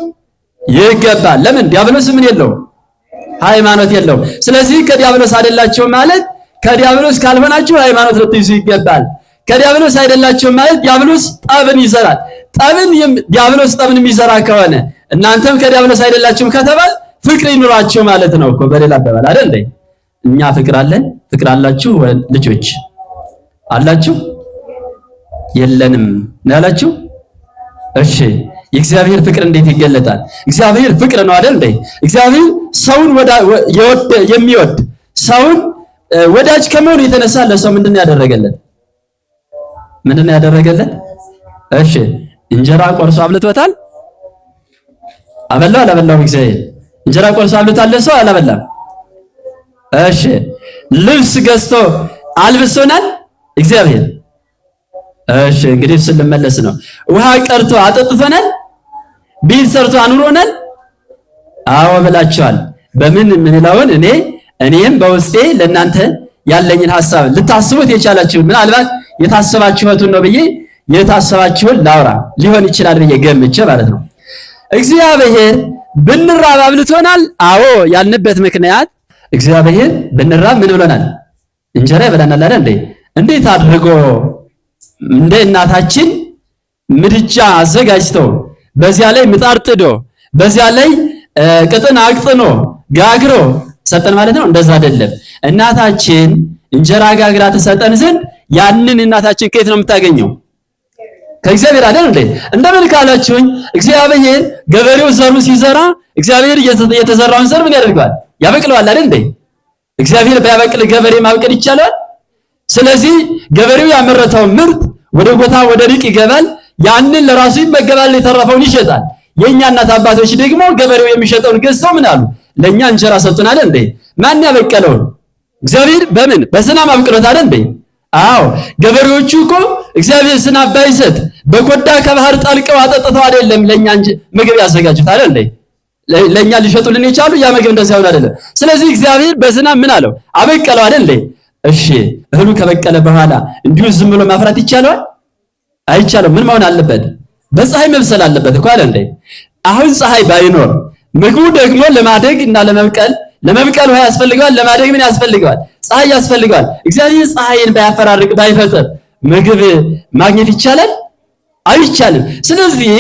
ይገባል። ለምን? ዲያብሎስ ምን የለውም? ሃይማኖት የለውም። ስለዚህ ከዲያብሎስ አይደላችሁ ማለት ከዲያብሎስ ካልሆናችሁ ሃይማኖት ልትይዙ ይገባል። ከዲያብሎስ አይደላችሁ ማለት ዲያብሎስ ጠብን ይዘራል። ዲያብሎስ ጠብን የሚዘራ ከሆነ እናንተም ከዲያብሎስ አይደላችሁም ከተባል ፍቅር ይኑራችሁ ማለት ነው እኮ። በሌላ አባባል አይደል? እኛ ፍቅር አለን። ፍቅር አላችሁ? ልጆች አላችሁ? የለንም ነው ያላችሁ? እሺ፣ የእግዚአብሔር ፍቅር እንዴት ይገለጣል? እግዚአብሔር ፍቅር ነው አይደል? እግዚአብሔር ሰውን የሚወድ ሰውን ወዳጅ ከመሆኑ የተነሳ ለሰው ምንድን ነው ያደረገለት? እሺ፣ እንጀራ ቆርሶ አብልቶታል? አበላው አላበላውም? እግዚአብሔር እንጀራ ቆርሶ አብልቶታል ለሰው አላበላም? እሺ፣ ልብስ ገዝቶ አልብሶናል እግዚአብሔር? እሺ፣ እንግዲህ ስንመለስ ነው። ውሃ ቀርቶ አጠጥቶናል? ቤት ሰርቶ አኑሮናል? አዎ ብላችኋል። በምን ምንለውን እኔም በውስጤ ለእናንተ ያለኝን ሐሳብ ልታስቡት የቻላችሁ ምናልባት የታሰባችሁትን ነው ብዬ የታሰባችሁን ላውራ ሊሆን ይችላል ብዬ ገምቼ ማለት ነው። እግዚአብሔር ብንራብ አብልቶናል። አዎ ያልንበት ምክንያት እግዚአብሔር ብንራብ ምን ብሎናል? እንጀራ ይበላናል አይደል እንዴ? እንዴት አድርጎ እንደ እናታችን ምድጃ አዘጋጅቶ በዚያ ላይ ምጣድ ጥዶ በዚያ ላይ ቅጥን አቅጥኖ ጋግሮ ሰጠን ማለት ነው? እንደዛ አይደለም። እናታችን እንጀራ ጋግራ ተሰጠን ዘንድ ያንን እናታችን ከየት ነው የምታገኘው? ከእግዚአብሔር አይደል እንዴ? እንደምን ካላችሁኝ እግዚአብሔር ገበሬው ዘሩ ሲዘራ እግዚአብሔር የተዘራውን ዘር ምን ያደርገዋል? ያበቅለዋል አይደል እንዴ? እግዚአብሔር ባያበቅል ገበሬ ማብቀል ይቻላል? ስለዚህ ገበሬው ያመረተው ምርት ወደ ቦታ ወደ ርቅ ይገባል። ያንን ለራሱ ይመገባል፣ የተረፈውን ይሸጣል። የኛ እናት አባቶች ደግሞ ገበሬው የሚሸጠውን ገዝተው ምን አሉ? ለኛ እንጀራ ሰጡን አይደል እንዴ? ማን ያበቀለውን? እግዚአብሔር በምን በዝናብ አብቅሎት አይደል እንዴ? አዎ ገበሬዎቹ እኮ እግዚአብሔር ዝናብ ባይሰጥ በኮዳ ከባህር ጣልቀው አጠጥተው አይደለም ለኛ ምግብ ያዘጋጁት አይደል እንዴ? ለኛ ሊሸጡልን የቻሉ ያ ምግብ እንደዚህ አይሆን አይደለም። ስለዚህ እግዚአብሔር በዝናብ ምን አለው? አበቀለው አይደል እንዴ? እሺ እህሉ ከበቀለ በኋላ እንዲሁ ዝም ብሎ ማፍራት ይቻላል? አይቻልም። ምን መሆን አለበት? በፀሐይ መብሰል አለበት እኮ አይደል እንዴ? አሁን ፀሐይ ባይኖር ምግቡ ደግሞ ለማደግ እና ለመብቀል ውሃ ያስፈልገዋል። ለማደግ ምን ያስፈልገዋል? ፀሐይ ያስፈልገዋል። እግዚአብሔር ፀሐይን ባያፈራርቅ ባይፈጥር ምግብ ማግኘት ይቻላል? አይቻልም። ስለዚህ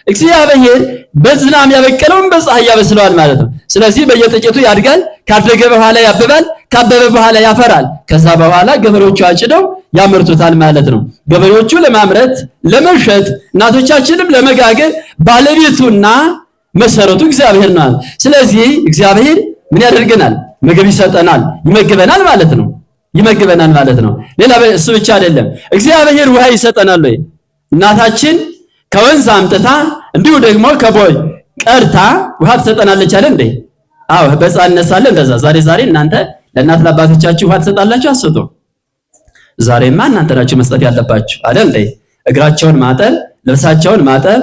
እግዚአብሔር በዝናብ ያበቀለውን በፀሐይ ያበስለዋል ማለት ነው። ስለዚህ በየጥቂቱ ያድጋል፣ ካደገ በኋላ ያብባል፣ ካበበ በኋላ ያፈራል። ከዛ በኋላ ገበሬዎቹ አጭደው ያመርቱታል ማለት ነው። ገበሬዎቹ ለማምረት ለመሸጥ፣ እናቶቻችንም ለመጋገር ባለቤቱና መሰረቱ እግዚአብሔር ነው። ስለዚህ እግዚአብሔር ምን ያደርገናል? ምግብ ይሰጠናል፣ ይመግበናል ማለት ነው። ይመግበናል ማለት ነው። ሌላ እሱ ብቻ አይደለም። እግዚአብሔር ውሃ ይሰጠናል ወይ? እናታችን ከወንዝ አምጥታ እንዲሁ ደግሞ ከቦይ ቀርታ ውሃ ትሰጠናለች አይደል እንዴ? አዎ በሕፃንነት ሳለ እንደዛ። ዛሬ እናንተ ለእናት ለአባቶቻችሁ ውሃ ትሰጣላችሁ አትሰጡ? ዛሬማ እናንተ ናችሁ መስጠት ያለባችሁ አይደል እንዴ? እግራቸውን ማጠብ፣ ልብሳቸውን ማጠብ፣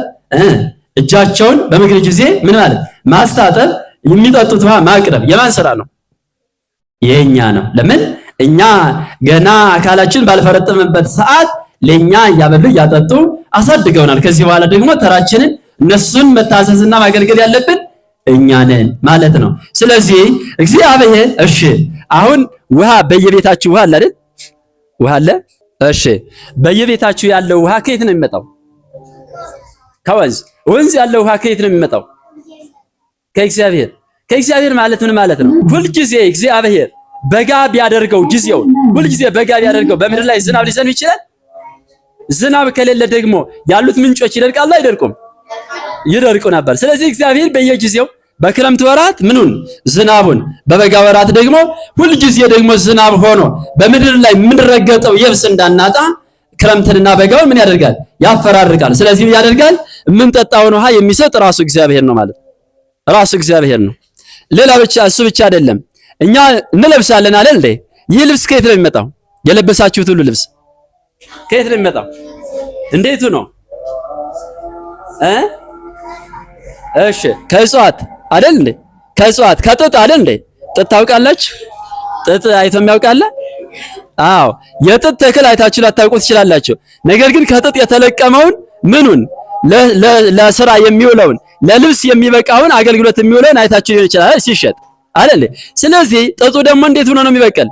እጃቸውን በምግብ ጊዜ ምን ማለት ማስታጠብ፣ የሚጠጡት ውሃ ማቅረብ የማን ስራ ነው? የኛ ነው። ለምን እኛ ገና አካላችን ባልፈረጠመበት ሰዓት ለኛ እያበሉ እያጠጡ አሳድገውናል። ከዚህ በኋላ ደግሞ ተራችንን እነሱን መታዘዝና ማገልገል ያለብን እኛ ነን ማለት ነው። ስለዚህ እግዚአብሔር እሺ አሁን ውሃ በየቤታችሁ ውሃ አለ አይደል? ውሃ አለ። እሺ በየቤታችሁ ያለው ውሃ ከየት ነው የሚመጣው? ከወንዝ። ወንዝ ያለው ውሃ ከየት ነው የሚመጣው? ከእግዚአብሔር። ከእግዚአብሔር ማለት ምን ማለት ነው? ሁልጊዜ እግዚአብሔር በጋ ቢያደርገው ጊዜውን ሁልጊዜ በጋ ቢያደርገው በምድር ላይ ዝናብ ሊዘንብ ይችላል? ዝናብ ከሌለ ደግሞ ያሉት ምንጮች ይደርቃሉ አይደርቁም? ይደርቁ ነበር። ስለዚህ እግዚአብሔር በየጊዜው በክረምት ወራት ምኑን ዝናቡን፣ በበጋ ወራት ደግሞ ሁልጊዜ ደግሞ ዝናብ ሆኖ በምድር ላይ የምንረገጠው የብስ እንዳናጣ ክረምትንና በጋውን ምን ያደርጋል? ያፈራርቃል። ስለዚህ ምን ያደርጋል? የምንጠጣውን ውሃ የሚሰጥ ራሱ እግዚአብሔር ነው ማለት ራሱ እግዚአብሔር ነው። ሌላ ብቻ እሱ ብቻ አይደለም። እኛ እንለብሳለን አይደል እንዴ? ይህ ልብስ ከየት ነው የሚመጣው? የለበሳችሁት ሁሉ ልብስ ከየት ነው የሚመጣው? እንዴቱ ነው? እሺ ከእጽዋት አይደል እንዴ? ከእጽዋት ከጥጥ አይደል እንዴ? ጥጥ ታውቃላችሁ? ጥጥ አይቶ የሚያውቃለ? አዎ የጥጥ ተክል አይታችሁ ላታውቁ ትችላላችሁ። ነገር ግን ከጥጥ የተለቀመውን ምኑን ለስራ የሚውለውን ለልብስ የሚበቃውን አገልግሎት የሚውለውን አይታችሁ ሊሆን ይችላል ሲሸጥ አይደል? ስለዚህ ጥጡ ደግሞ እንዴት ሆኖ ነው የሚበቀል?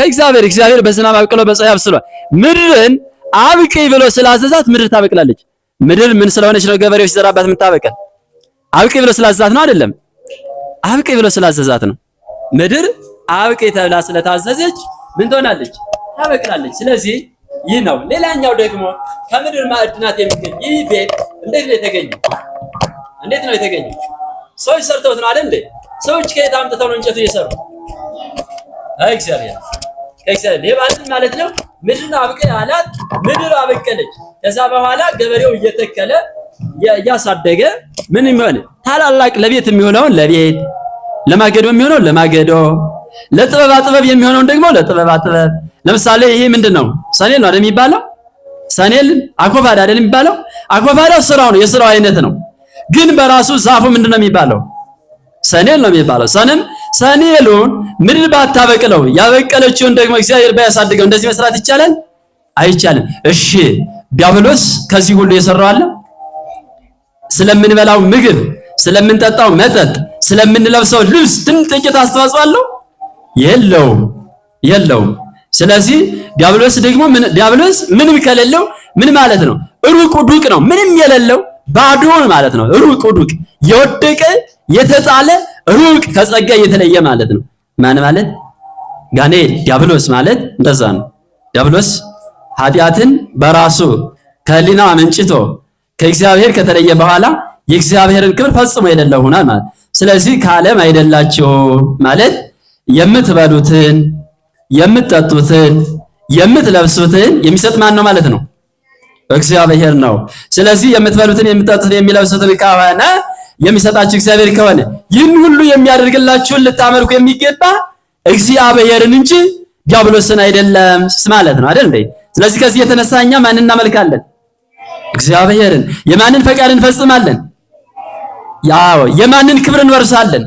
እግዚአብሔር በዝናብ አብቅሎ በፀሐይ አብስሏል። ምድርን አብቅይ ብሎ ስላዘዛት ምድር ታበቅላለች። ምድር ምን ስለሆነች ነው ገበሬው ሲዘራባት የምታበቅል? አብቅይ ብሎ ስላዘዛት ነው አይደለም? አብቅይ ብሎ ስላዘዛት ነው። ምድር አብቅይ ተብላ ስለታዘዘች ምን ትሆናለች? ታበቅላለች። ስለዚህ ይህ ነው። ሌላኛው ደግሞ ከምድር ማዕድናት የሚገኝ ይህ ቤት እንዴት ነው የተገኘው? እንዴት ነው የተገኘው? ሰዎች ሰርተውት ነው አይደል እንዴ? ሰዎች ከየት አምጥተው ነው እንጨቱ የሰሩ? እግዚአብሔር ማለት ነው። ምድርን አብቅይ አላት፣ ምድር አበቀለች። ከዛ በኋላ ገበሬው እየተከለ እያሳደገ ምን ይሆን ታላላቅ ለቤት የሚሆነውን ለቤት፣ ለማገዶ የሚሆነውን ለማገዶ፣ ለጥበባ ጥበብ የሚሆነውን ደግሞ ለጥበባ ጥበብ። ለምሳሌ ይሄ ምንድነው? ሰኔል ነው አይደል የሚባለው? ሰኔል አኮፋዳ አይደል የሚባለው? አኮፋዳ ስራው ነው፣ የስራው አይነት ነው። ግን በራሱ ዛፉ ምንድነው የሚባለው? ሰኔል ነው የሚባለው። ሰኔሉን ምድር ባታበቅለው ያበቀለችውን ደግሞ እግዚአብሔር ባያሳድገው እንደዚህ መስራት ይቻላል? አይቻልም። እሺ ዲያብሎስ ከዚህ ሁሉ የሰራው አለ? ስለምንበላው ምግብ፣ ስለምንጠጣው መጠጥ፣ ስለምንለብሰው ልብስ ጥቂት አስተዋጽኦ አለው? የለውም። ስለዚህ ዲያብሎስ ደግሞ ዲያብሎስ ምንም ከሌለው ምን ማለት ነው? ሩቅ ዱቅ ነው። ምንም የሌለው ባዶ ማለት ነው። ሩቅ ዱቅ የወደቀ የተጣለ ሩቅ ከጸጋ የተለየ ማለት ነው። ማን ማለት? ጋኔል ዲያብሎስ ማለት እንደዛ ነው። ዲያብሎስ ኃጢአትን በራሱ ከህሊና አመንጭቶ ከእግዚአብሔር ከተለየ በኋላ የእግዚአብሔርን ክብር ፈጽሞ የሌለው ሆኗል ማለት። ስለዚህ ከዓለም አይደላችሁ ማለት የምትበሉትን፣ የምትጠጡትን፣ የምትለብሱትን የሚሰጥ ማን ነው ማለት ነው? እግዚአብሔር ነው። ስለዚህ የምትበሉትን፣ የምትጠጡትን፣ የሚለብሱትን ከሆነ የሚሰጣችሁ እግዚአብሔር ከሆነ ይህን ሁሉ የሚያደርግላችሁን ልታመልኩ የሚገባ እግዚአብሔርን እንጂ ዲያብሎስን አይደለም ማለት ነው አይደል እንዴ? ስለዚህ ከዚህ የተነሳ እኛ ማንን እናመልካለን? እግዚአብሔርን። የማንን ፈቃድ እንፈጽማለን? ያው የማንን ክብር እንወርሳለን?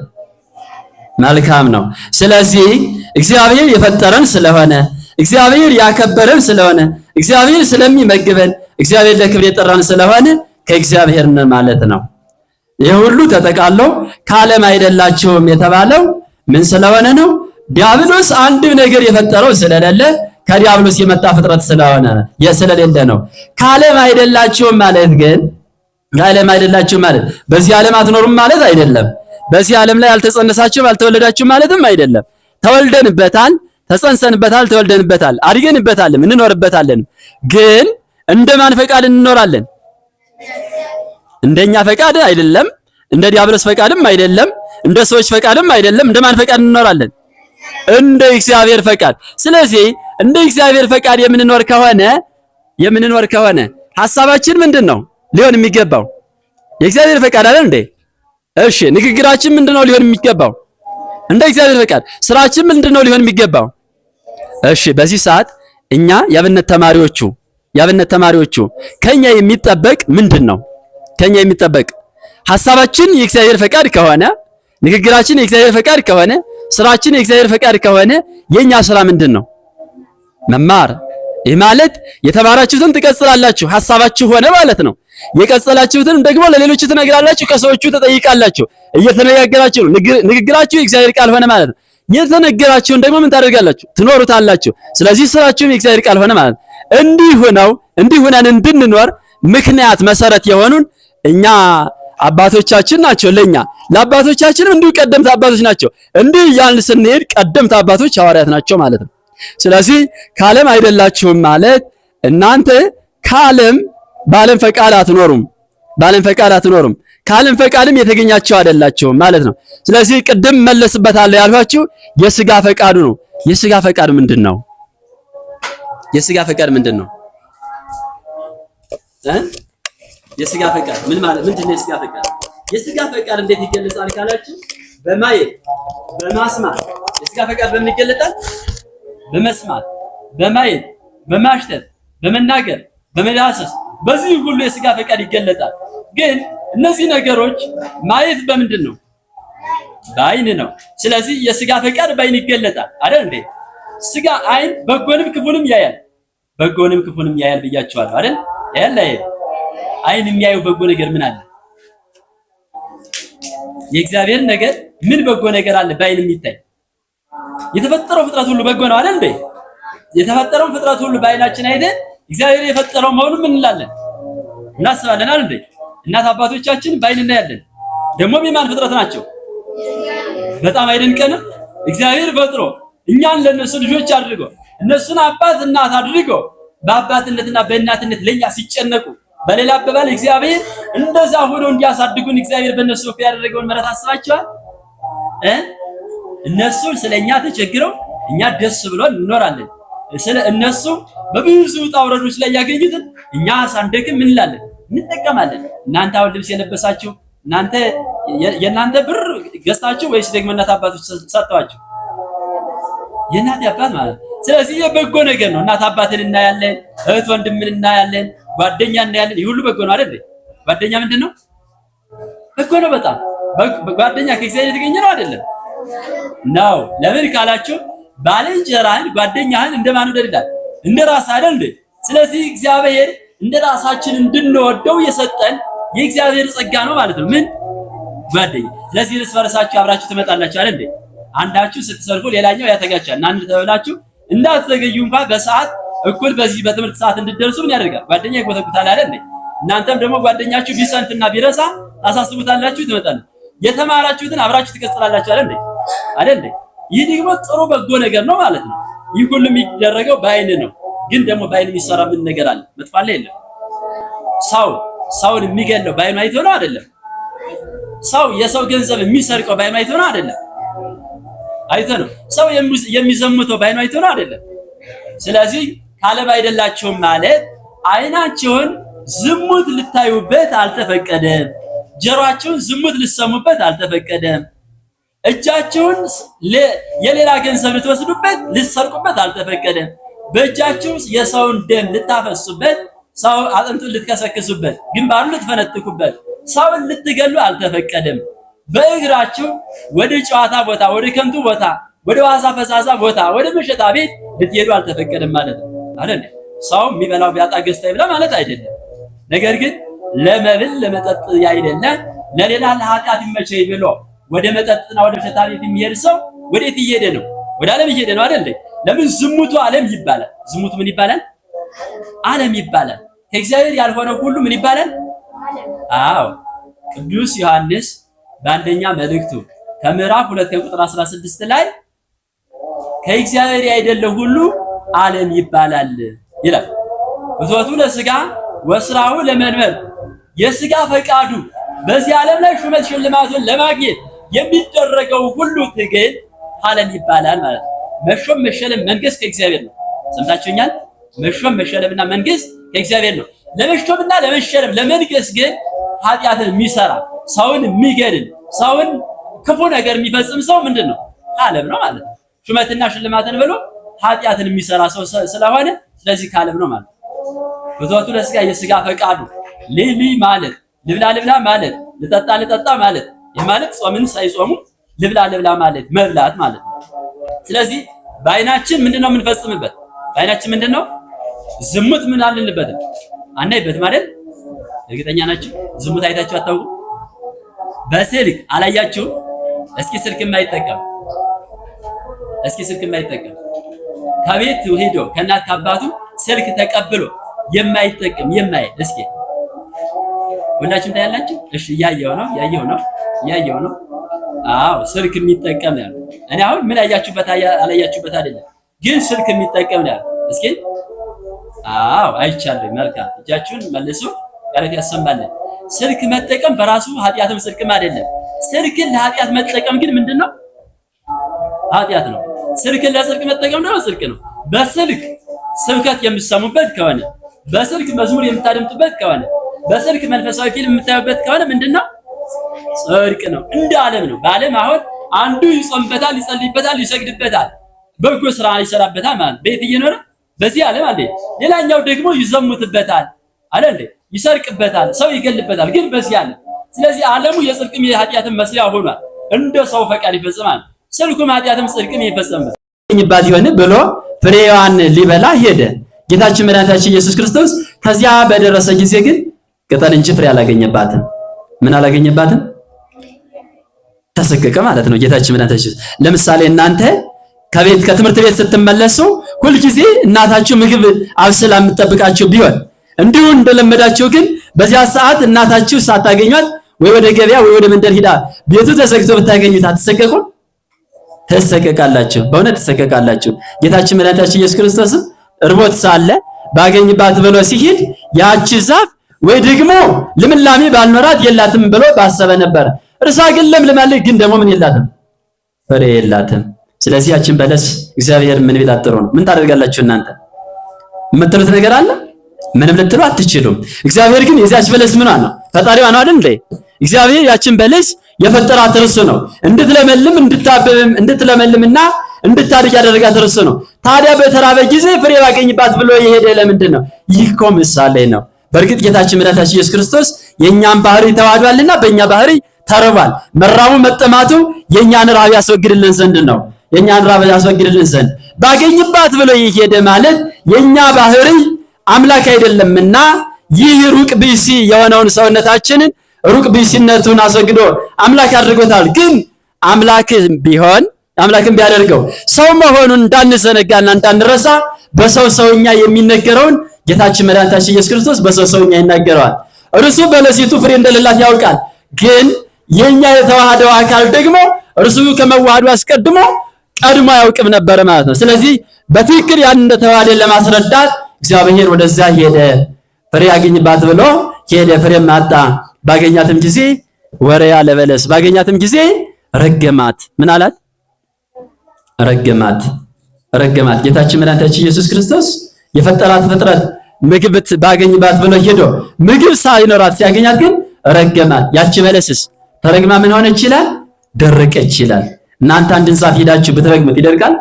መልካም ነው። ስለዚህ እግዚአብሔር የፈጠረን ስለሆነ፣ እግዚአብሔር ያከበረን ስለሆነ፣ እግዚአብሔር ስለሚመግበን፣ እግዚአብሔር ለክብር የጠራን ስለሆነ ከእግዚአብሔር ነን ማለት ነው። ይህ ሁሉ ተጠቃሎ ከዓለም አይደላችሁም የተባለው ምን ስለሆነ ነው? ዲያብሎስ አንድም ነገር የፈጠረው ስለሌለ ከዲያብሎስ የመጣ ፍጥረት ስለሆነ ስለሌለ ነው። ከዓለም አይደላችሁም ማለት ግን ከዓለም አይደላችሁም ማለት በዚህ ዓለም አትኖሩም ማለት አይደለም። በዚህ ዓለም ላይ አልተጸነሳችሁም አልተወለዳችሁም ማለትም አይደለም። ተወልደንበታል፣ ተጸንሰንበታል፣ ተወልደንበታል፣ አድገንበታልም እንኖርበታለን። ግን እንደማን ፈቃድ እንኖራለን? እንደኛ ፈቃድ አይደለም፣ እንደ ዲያብሎስ ፈቃድም አይደለም፣ እንደ ሰዎች ፈቃድም አይደለም። እንደማን ፈቃድ እንኖራለን? እንደ እግዚአብሔር ፈቃድ። ስለዚህ እንደ እግዚአብሔር ፈቃድ የምንኖር ከሆነ ሐሳባችን ምንድነው ሊሆን የሚገባው? የእግዚአብሔር ፈቃድ አይደል እንዴ? እሺ ንግግራችን ምንድነው ሊሆን የሚገባው? እንደ እግዚአብሔር ፈቃድ። ስራችን ምንድነው ሊሆን የሚገባው? እሺ በዚህ ሰዓት እኛ የአብነት ተማሪዎቹ ከኛ የሚጠበቅ ምንድነው? ከኛ የሚጠበቅ ሐሳባችን የእግዚአብሔር ፈቃድ ከሆነ፣ ንግግራችን የእግዚአብሔር ፈቃድ ከሆነ፣ ስራችን የእግዚአብሔር ፈቃድ ከሆነ የኛ ስራ ምንድነው? መማር። ይህ ማለት የተማራችሁትን ትቀጽላላችሁ፣ ሐሳባችሁ ሆነ ማለት ነው። የቀጸላችሁትን ደግሞ ለሌሎች ትነግራላችሁ፣ ከሰዎቹ ትጠይቃላችሁ፣ እየተነጋገራችሁ ነው። ንግግራችሁ የእግዚአብሔር ቃል ሆነ ማለት ነው። የተነገራችሁን ደግሞ ምን ታደርጋላችሁ? ትኖሩታላችሁ። ስለዚህ ስራችሁም የእግዚአብሔር ቃል ሆነ ማለት ነው። እንዲህ ሆነን እንድንኖር ምክንያት መሰረት የሆኑን እኛ አባቶቻችን ናቸው። ለአባቶቻችንም እንዲሁ ቀደምት አባቶች ናቸው። እንዲህ እያልን ስንሄድ ቀደምት አባቶች ሐዋርያት ናቸው ማለት ነው። ስለዚህ ከዓለም አይደላችሁም ማለት እናንተ በዓለም ፈቃድ አትኖሩም። ከዓለም ፈቃድም የተገኛችሁ አይደላችሁም ማለት ነው። ስለዚህ ቅድም መለስበታለሁ ያልኋችሁ የሥጋ ፈቃዱ ነው። የሥጋ ፈቃድ ምንድን ነው? የሥጋ ፈቃድ ምንድን ነው? የሥጋ ፈቃድ ምን ማለት ምንድነው? የሥጋ ፈቃድ እንዴት ይገለጻል ካላችሁ በማየት በማስማት። የሥጋ ፈቃድ በምን ይገለጣል? በመስማት፣ በማየት፣ በማሽተት፣ በመናገር፣ በመዳሰስ፣ በዚህ ሁሉ የሥጋ ፈቃድ ይገለጣል። ግን እነዚህ ነገሮች ማየት በምንድን ነው? በዓይን ነው። ስለዚህ የሥጋ ፈቃድ በዓይን ይገለጣል አይደል እንዴ? ሥጋ ዓይን በጎንም ክፉንም ያያል ብያቸዋለሁ አይደል? ያያል። ዓይን የሚያየው በጎ ነገር ምን አለ? የእግዚአብሔር ነገር ምን በጎ ነገር አለ በዓይን የሚታይ? የተፈጠረው ፍጥረት ሁሉ በጎ ነው አይደል እንዴ? የተፈጠረው ፍጥረት ሁሉ በዓይናችን አይደል እግዚአብሔር የፈጠረው መሆኑን ምን እንላለን? እናስባለን አይደል እንዴ? እናት አባቶቻችን በዓይን እናያለን። ደግሞ የማን ፍጥረት ናቸው? በጣም አይደንቀንም? እግዚአብሔር ፈጥሮ እኛን ለነሱ ልጆች አድርጎ እነሱን አባት እናት አድርጎ በአባትነትና በእናትነት ለኛ ሲጨነቁ፣ በሌላ አባባል እግዚአብሔር እንደዛ ሆኖ እንዲያሳድጉን እግዚአብሔር በእነሱ ወፍ ያደረገውን ምሕረት አስባቸዋል። እነሱ ስለኛ ተቸግረው እኛ ደስ ብሎን እንኖራለን። እነሱ በብዙ ውጣ ውረዶች ላይ ያገኙትን እኛ ሳንደክም ምን እንላለን? እንጠቀማለን። እናንተ አሁን ልብስ የለበሳችሁ የእናንተ ብር ገዝታችሁ ወይስ ደግሞ እናት አባቶች ሰጥተዋችሁ? የእናት አባት ማለት። ስለዚህ የበጎ ነገር ነው። እናት አባትን እናያለን፣ እህት ወንድምን እናያለን፣ ጓደኛ እናያለን። ይህ ሁሉ በጎ ነው አይደል? ጓደኛ ምንድን ነው? በጎ ነው በጣም ጓደኛ ከእግዚአብሔር የተገኘ ነው አይደለም? ነው። ለምን ካላችሁ ባልንጀራህን ጓደኛህን እንደማን ውደድ ይላል? እንደራስህ አይደል እንዴ? ስለዚህ እግዚአብሔር እንደራሳችን እንድንወደው የሰጠን የእግዚአብሔር ጸጋ ነው ማለት ነው። ምን ጓደኛ። ስለዚህ እርስ በርሳችሁ አብራችሁ ትመጣላችሁ አይደል እንዴ? አንዳችሁ ስትሰርፉ ሌላኛው ያተጋቻል። እናንተ ተብላችሁ እንዳትዘገዩ እንኳን በሰዓት እኩል በዚህ በትምህርት ሰዓት እንድትደርሱ ምን ያደርጋል? ጓደኛ ይጎተጉታል አይደል እንዴ? እናንተም ደግሞ ጓደኛችሁ ቢሰንፍና ቢረሳ ታሳስቡታላችሁ፣ ትመጣላችሁ። የተማራችሁትን አብራችሁ ትቀጥላላችሁ አይደል እንዴ? አይደል እንዴ? ይህ ደግሞ ጥሩ በጎ ነገር ነው ማለት ነው። ይህ ሁሉ የሚደረገው በአይን ነው። ግን ደግሞ በአይን የሚሰራ ምን ነገር አለ? መጥፎ አለ የለም? ሰውን የሚገለው በአይኑ አይቶ ነው አይደለም? ሰው የሰው ገንዘብ የሚሰርቀው በአይኑ አይቶ ነው አይደለም? አይቶ ነው። ሰው የሚዘምተው በአይኑ አይቶ ነው አይደለም? ስለዚህ ካለብ አይደላችሁም ማለት አይናችሁን ዝሙት ልታዩበት አልተፈቀደም። ጆሮአችሁን ዝሙት ልትሰሙበት አልተፈቀደም። እጃችሁን የሌላ ገንዘብ ልትወስዱበት ልትሰርቁበት አልተፈቀደም። በእጃችሁ የሰውን ደም ልታፈሱበት፣ ሰው አጥንቱን ልትከሰክሱበት፣ ግንባሩን ልትፈነጥቁበት፣ ሰውን ልትገሉ አልተፈቀደም። በእግራችሁ ወደ ጨዋታ ቦታ፣ ወደ ከንቱ ቦታ፣ ወደ ዋዛ ፈዛዛ ቦታ፣ ወደ መሸታ ቤት ልትሄዱ አልተፈቀደም ማለት ነው አይደል? ሰው የሚበላው ቢያጣ ገዝታ ይብላ ማለት አይደለም። ነገር ግን ለመብል ለመጠጥ ያይደለ ለሌላ ለኃጢአት ይመቸኝ ብሎ ወደ መጠጥና ወደ መሸታ ቤት የሚሄድ ሰው ወዴት እየሄደ ነው? ወደ ዓለም እየሄደ ነው አይደል? ለምን ዝሙቱ ዓለም ይባላል? ዝሙቱ ምን ይባላል? ዓለም ይባላል። ከእግዚአብሔር ያልሆነ ሁሉ ምን ይባላል? አዎ ቅዱስ ዮሐንስ በአንደኛ መልእክቱ ከምዕራፍ 2 ከቁጥር 16 ላይ ከእግዚአብሔር ያይደለ ሁሉ ዓለም ይባላል ይላል። ፍትወቱ ለሥጋ ወስራሁ ለመንበር፣ የሥጋ ፈቃዱ በዚህ ዓለም ላይ ሹመት ሽልማቱን ለማግኘት የሚደረገው ሁሉ ትግል ዓለም ይባላል ማለት ነው። መሾም መሸለም መንግስት ከእግዚአብሔር ነው። ሰምታችሁኛል? መሾም መሸለምና መንግስት ከእግዚአብሔር ነው። ለመሾምና ለመሸለም ለመንግስት ግን ኃጢአትን የሚሰራ ሰውን የሚገድል ሰውን ክፉ ነገር የሚፈጽም ሰው ምንድነው? ዓለም ነው ማለት ነው። ሹመትና ሽልማትን ብሎ ኃጢአትን የሚሰራ ሰው ስለሆነ ስለዚህ ከዓለም ነው ማለት ነው። ፍትወቱ ለሥጋ የሥጋ ፈቃዱ ልይ ማለት ልብላ ልብላ ማለት ልጠጣ ልጠጣ ማለት ይህ ማለት ጾምን ሳይጾሙ ልብላ ልብላ ማለት መብላት ማለት ነው። ስለዚህ በአይናችን ምንድነው የምንፈጽምበት? በአይናችን ምንድነው? ዝሙት ምን አልንበት? አናይበት ማለት እርግጠኛ ናችሁ? ዝሙት አይታችሁ አታውቁ? በስልክ አላያችሁም? እስኪ ስልክ የማይጠቀም ከቤት ሄዶ ከእናት ከአባቱ ስልክ ተቀብሎ የማይጠቀም የማይ እስኪ ሁላችሁም ታያላችሁ? እሺ ያየው ነው። አዎ ስልክ የሚጠቀም ነው። እኔ አሁን ምን አያችሁበት አላያችሁበት አይደለም፣ ግን ስልክ የሚጠቀም ነው። እስኪ አዎ አይቻለሁ። መልካም እጃችሁን መልሱ፣ ቃላት ያሰማልን። ስልክ መጠቀም በራሱ ኃጢአትም ጽድቅም አይደለም። ስልክን ለኃጢአት መጠቀም ግን ምንድነው? ኃጢአት ነው። ስልክን ለጽድቅ መጠቀም ነው ጽድቅ ነው። በስልክ ስብከት የምትሰሙበት ከሆነ፣ በስልክ መዝሙር የምታደምጡበት ከሆነ፣ በስልክ መንፈሳዊ ፊልም የምታዩበት ከሆነ ምንድነው? ጽድቅ ነው። እንደ ዓለም ነው። በዓለም አሁን አንዱ ይጾምበታል፣ ይጸልይበታል፣ ይሰግድበታል፣ በጎ ስራ ይሰራበታል ማለት ቤት እየኖረ በዚህ ዓለም አለ። ሌላኛው ደግሞ ይዘሙትበታል አይደል? ይሰርቅበታል፣ ሰው ይገልበታል፣ ግን በዚህ ዓለም። ስለዚህ ዓለሙ የጽድቅም የኃጢአትም መስሪያ ሆኗል። እንደ ሰው ፈቃድ ይፈጽማል። ስልኩም ኃጢአትም ጽድቅም ይፈጸማል። ይኝባት ይሆን ብሎ ፍሬዋን ሊበላ ሄደ ጌታችን መድኃኒታችን ኢየሱስ ክርስቶስ። ከዚያ በደረሰ ጊዜ ግን ቅጠል እንጂ ፍሬ አላገኘባትም። ምን አላገኘባትም? ተሰቀቀ ማለት ነው ጌታችን መድኃኒታችን። ለምሳሌ እናንተ ከትምህርት ቤት ስትመለሱ ሁልጊዜ እናታችሁ ምግብ አብስላ የምትጠብቃችሁ ቢሆን እንዲሁ እንደለመዳችሁ ግን በዚያ ሰዓት እናታችሁ ሳታገኟት ወይ ወደ ገበያ ወይ ወደ መንደር ሂዳ ቤቱ ተዘግቶ ብታገኙት አትሰቀቁም? ተሰቀቃላችሁ። በእውነት ተሰቀቃላችሁ። ጌታችን መድኃኒታችን ኢየሱስ ክርስቶስም እርቦት ሳለ ባገኝባት ብሎ ሲሄድ ያቺ ዛፍ ወይ ደግሞ ልምላሜ ባልኖራት የላትም ብሎ ባሰበ ነበር። እርሷ ግን ለምልማለች፣ ግን ደግሞ ምን የላትም? ፍሬ የላትም። ስለዚህ ያችን በለስ እግዚአብሔር ምን ቢላት ጥሩ ነው? ምን ታደርጋላችሁ እናንተ? የምትሉት ነገር አለ? ምንም ልትሉ አትችሉም። እግዚአብሔር ግን የዚያች በለስ ምኗ ነው? ፈጣሪዋ ነው አይደል? እግዚአብሔር ያችን በለስ የፈጠራት እርሱ ነው። እንድትለመልም እንድታበብም እንድትለመልምና እንድታድግ ያደረጋት እርሱ ነው። ታዲያ በተራበ ጊዜ ፍሬ ባገኝባት ብሎ የሄደ ለምንድን ነው? ይህ እኮ ምሳሌ ነው። በእርግጥ ጌታችን መድኃኒታችን ኢየሱስ ክርስቶስ የእኛን ባህሪ ተዋህዷልና በእኛ ባህሪ ተርቧል። መራቡ መጠማቱ የኛን ራብ ያስወግድልን ዘንድ ነው። የኛን ራብ ያስወግድልን ዘንድ ባገኝባት ብሎ ይሄደ ማለት የኛ ባህሪ አምላክ አይደለምና ይህ ሩቅ ብእሲ የሆነውን ሰውነታችንን ሩቅ ብእሲነቱን አስወግዶ አምላክ አድርጎታል። ግን አምላክም ቢያደርገው ሰው መሆኑን እንዳንዘነጋና እንዳንረሳ በሰው ሰውኛ የሚነገረውን ጌታችን መድኃኒታችን ኢየሱስ ክርስቶስ በሰው ሰውኛ ይናገረዋል። እርሱ በለሲቱ ፍሬ እንደሌላት ያውቃል። ግን የኛ የተዋሃደው አካል ደግሞ እርሱ ከመዋሃዱ አስቀድሞ ቀድሞ ያውቅም ነበር ማለት ነው። ስለዚህ በትክክል ያን እንደተዋሃደ ለማስረዳት እግዚአብሔር ወደዛ ሄደ። ፍሬ ያገኝባት ብሎ ሄደ። ፍሬም አጣ። ባገኛትም ጊዜ ወሬያ ለበለስ ባገኛትም ጊዜ ረገማት። ምን አላት? ረገማት። ጌታችን መድኃኒታችን ኢየሱስ ክርስቶስ የፈጠራት ፍጥረት ምግብ ባገኝባት ብሎ ሄዶ ምግብ ሳይኖራት ሲያገኛት ግን ረገማት። ያቺ በለስስ ተረግማ ምን ሆነ ይችላል? ደረቀች ይላል። እናንተ አንድን ዛፍ ሄዳችሁ ብትረግሙት ይደርቃል?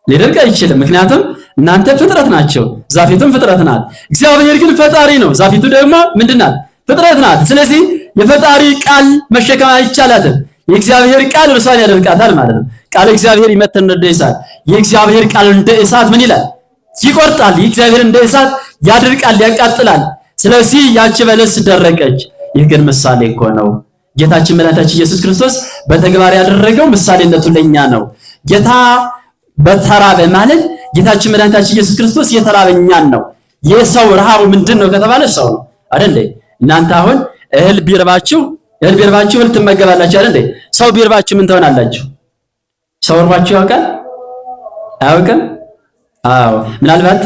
ሊደርቅ አይችልም። ምክንያቱም እናንተ ፍጥረት ናቸው፣ ዛፊቱም ፍጥረት ናት። እግዚአብሔር ግን ፈጣሪ ነው፣ ዛፊቱ ደግሞ ምንድናት? ፍጥረት ናት። ስለዚህ የፈጣሪ ቃል መሸከም አይቻላትም። የእግዚአብሔር ቃል እርሷን ያደርቃታል ማለት ነው። ቃል እግዚአብሔር ይመተን እንደ እሳት፣ የእግዚአብሔር ቃል እንደ እሳት ምን ይላል? ይቆርጣል። የእግዚአብሔር እንደ እሳት ያደርቃል፣ ያቃጥላል። ስለዚህ ያቺ በለስ ደረቀች። ይህ ግን ምሳሌ እኮ ነው። ጌታችን መድኃኒታችን ኢየሱስ ክርስቶስ በተግባር ያደረገው ምሳሌነቱ ለኛ ነው። ጌታ በተራበ ማለት ጌታችን መድኃኒታችን ኢየሱስ ክርስቶስ የተራበኛን ነው። የሰው ረሃቡ ምንድነው ከተባለ ሰው ነው አይደል? እናንተ አሁን እህል ቢርባችሁ እህል ትመገባላችሁ አይደል? ሰው ቢርባችሁ ምን ትሆናላችሁ? ሰው ርባችሁ ያውቃል? አያውቅም? አዎ። ምናልባት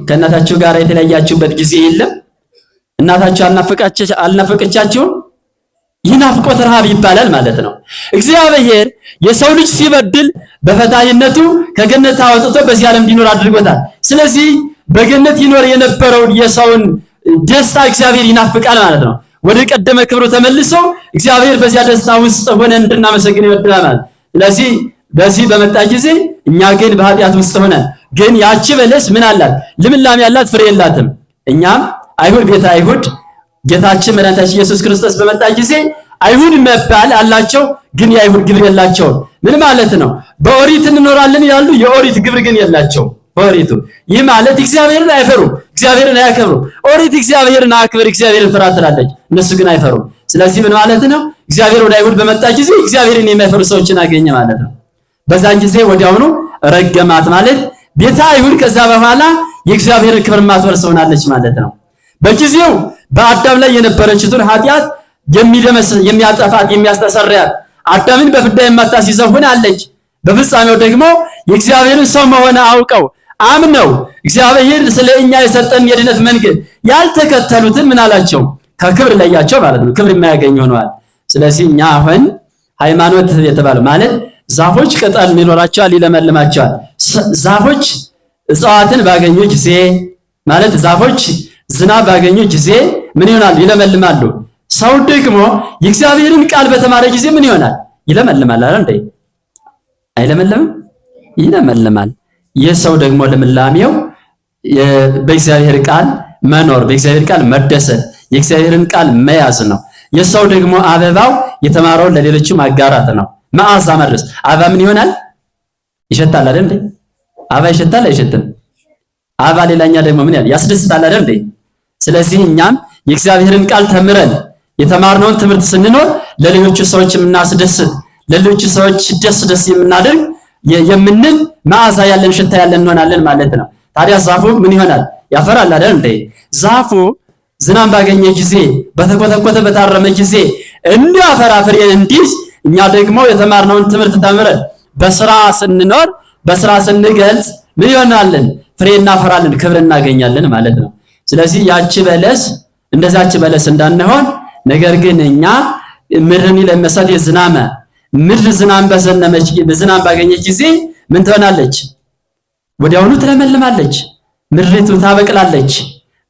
ከእናታችሁ ጋር የተለያያችሁበት ጊዜ የለም? እናታችሁ አልናፈቀቻችሁም? ይህ ናፍቆት ረሃብ ይባላል ማለት ነው። እግዚአብሔር የሰው ልጅ ሲበድል በፈታኝነቱ ከገነት አውጥቶ በዚህ ዓለም እንዲኖር አድርጎታል። ስለዚህ በገነት ይኖር የነበረውን የሰውን ደስታ እግዚአብሔር ይናፍቃል ማለት ነው። ወደ ቀደመ ክብሩ ተመልሶ እግዚአብሔር በዚያ ደስታ ውስጥ ሆነ እንድናመሰግን ይወዳል ማለት። ስለዚህ በዚህ በመጣ ጊዜ እኛ ግን በኃጢአት ውስጥ ሆነን ግን ያቺ በለስ ምን አላት? ልምላሜ ያላት፣ ፍሬ የላትም። እኛም አይሁድ ቤተ አይሁድ ጌታችን መድኃኒታችን ኢየሱስ ክርስቶስ በመጣ ጊዜ አይሁድ መባል አላቸው፣ ግን የአይሁድ ግብር የላቸውም። ምን ማለት ነው? በኦሪት እንኖራለን ያሉ የኦሪት ግብር ግን የላቸው። በኦሪቱ ይህ ማለት እግዚአብሔርን አይፈሩም፣ እግዚአብሔርን አያከብሩም። ኦሪት እግዚአብሔርን አክብር፣ እግዚአብሔርን ፍራ ትላለች፣ እነሱ ግን አይፈሩም። ስለዚህ ምን ማለት ነው? እግዚአብሔር ወደ አይሁድ በመጣ ጊዜ እግዚአብሔርን የማይፈሩ ሰዎችን አገኘ ማለት ነው። በዛን ጊዜ ወዲያውኑ ረገማት ማለት ቤተ አይሁድ ከዛ በኋላ የእግዚአብሔርን ክብር ማትወርስ ሆናለች ማለት ነው። በጊዜው በአዳም ላይ የነበረችውን ኃጢአት የሚያጠፋት የሚያስተሰርያት አዳምን በፍዳ የማታስይዘው ሆናለች። በፍጻሜው ደግሞ የእግዚአብሔርን ሰው መሆን አውቀው አምነው እግዚአብሔር ስለኛ የሰጠን የድነት መንገድ ያልተከተሉትን ምን አላቸው? ከክብር ለያቸው ማለት ነው። ክብር የማያገኙ ሆነዋል። ስለዚህ እኛ አሁን ሃይማኖት የተባለው ማለት ዛፎች ቅጠል ይኖራቸዋል፣ ይለመልማቸዋል። ዛፎች እጽዋትን ባገኙ ጊዜ ማለት ዛፎች ዝናብ ባገኙ ጊዜ ምን ይሆናል? ይለመልማሉ። ሰው ደግሞ የእግዚአብሔርን ቃል በተማረ ጊዜ ምን ይሆናል? ይለመልማል አይደል? አይለመልምም? ይለመልማል። የሰው ደግሞ ልምላሜው በእግዚአብሔር ቃል መኖር፣ በእግዚአብሔር ቃል መደሰት፣ የእግዚአብሔርን ቃል መያዝ ነው። የሰው ደግሞ አበባው የተማረውን ለሌሎቹ ማጋራት ነው። መዓዛ መድረስ። አበባ ምን ይሆናል? ይሸታል አይደል? አበባ ይሸታል አይሸትም? አበባ ሌላኛ ደግሞ ምን ያስደስታል አይደል? ስለዚህ እኛም የእግዚአብሔርን ቃል ተምረን የተማርነውን ትምህርት ስንኖር ለሌሎቹ ሰዎች የምናስደስት፣ ለሌሎቹ ሰዎች ደስ የምናደርግ የምንል መዓዛ ያለን ሽታ ያለን እንሆናለን ማለት ነው። ታዲያ ዛፉ ምን ይሆናል? ያፈራል አይደል? ዛፉ ዝናብ ባገኘ ጊዜ፣ በተኮተኮተ በታረመ ጊዜ እንዲያፈራ ፍሬ እንዲይዝ እኛ ደግሞ የተማርነውን ትምህርት ተምረን በስራ ስንኖር፣ በስራ ስንገልጽ ምን ይሆናልን? ፍሬ እናፈራለን፣ ክብር እናገኛለን ማለት ነው። ስለዚህ ያቺ በለስ እንደዛች በለስ እንዳንሆን፣ ነገር ግን እኛ ምድርን ለመሳት የዝናመ ምድር ዝናም በዘነመች በዝናም ባገኘች ጊዜ ምን ትሆናለች? ወዲያውኑ ትለመልማለች፣ ምድሪቱ ታበቅላለች።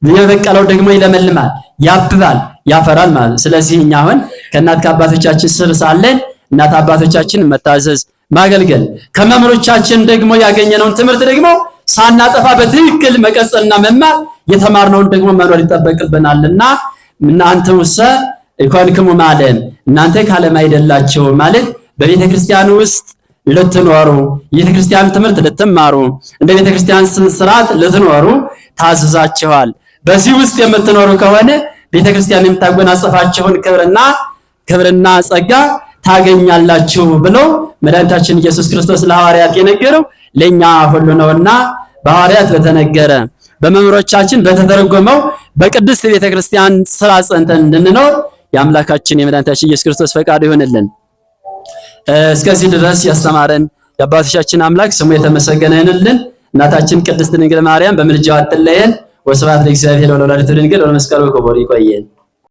የበቀለው ደግሞ ይለመልማል፣ ያብባል፣ ያፈራል ማለት ነው። ስለዚህ እኛ አሁን ከእናት ከአባቶቻችን ስር ሳለን እናት አባቶቻችን መታዘዝ፣ ማገልገል፣ ከመምህሮቻችን ደግሞ ያገኘነውን ትምህርት ደግሞ ሳናጠፋ በትክክል መቀጠልና መማር፣ የተማርነውን ደግሞ መኖር ይጠበቅብናልና እናንተውሰ ኢኮንክሙ ማለም እናንተ ከዓለም አይደላችሁ ማለት በቤተ ክርስቲያን ውስጥ ልትኖሩ የቤተ ክርስቲያን ትምህርት ልትማሩ እንደ ቤተ ክርስቲያን ስርዓት ልትኖሩ ታዝዛችኋል። በዚህ ውስጥ የምትኖሩ ከሆነ ቤተ ክርስቲያን የምታጎናጸፋችሁን ክብርና ጸጋ ታገኛላችሁ ብሎ መድኃኒታችን ኢየሱስ ክርስቶስ ለሐዋርያት የነገረው ለኛ ሁሉ ነውና በሐዋርያት በተነገረ በመምህሮቻችን በተተረጎመው በቅድስት ቤተ ክርስቲያን ስራ ጸንተን እንድንኖር የአምላካችን የመድኃኒታችን ኢየሱስ ክርስቶስ ፈቃዱ ይሆንልን። እስከዚህ ድረስ ያስተማረን የአባቶቻችን አምላክ ስሙ የተመሰገነ ይሁንልን። እናታችን ቅድስት ድንግል ማርያም በምልጃዋ አትለየን። ወስብሐት ለእግዚአብሔር ወለወላዲቱ ድንግል ወለመስቀሉ ክቡር። ይቆየን።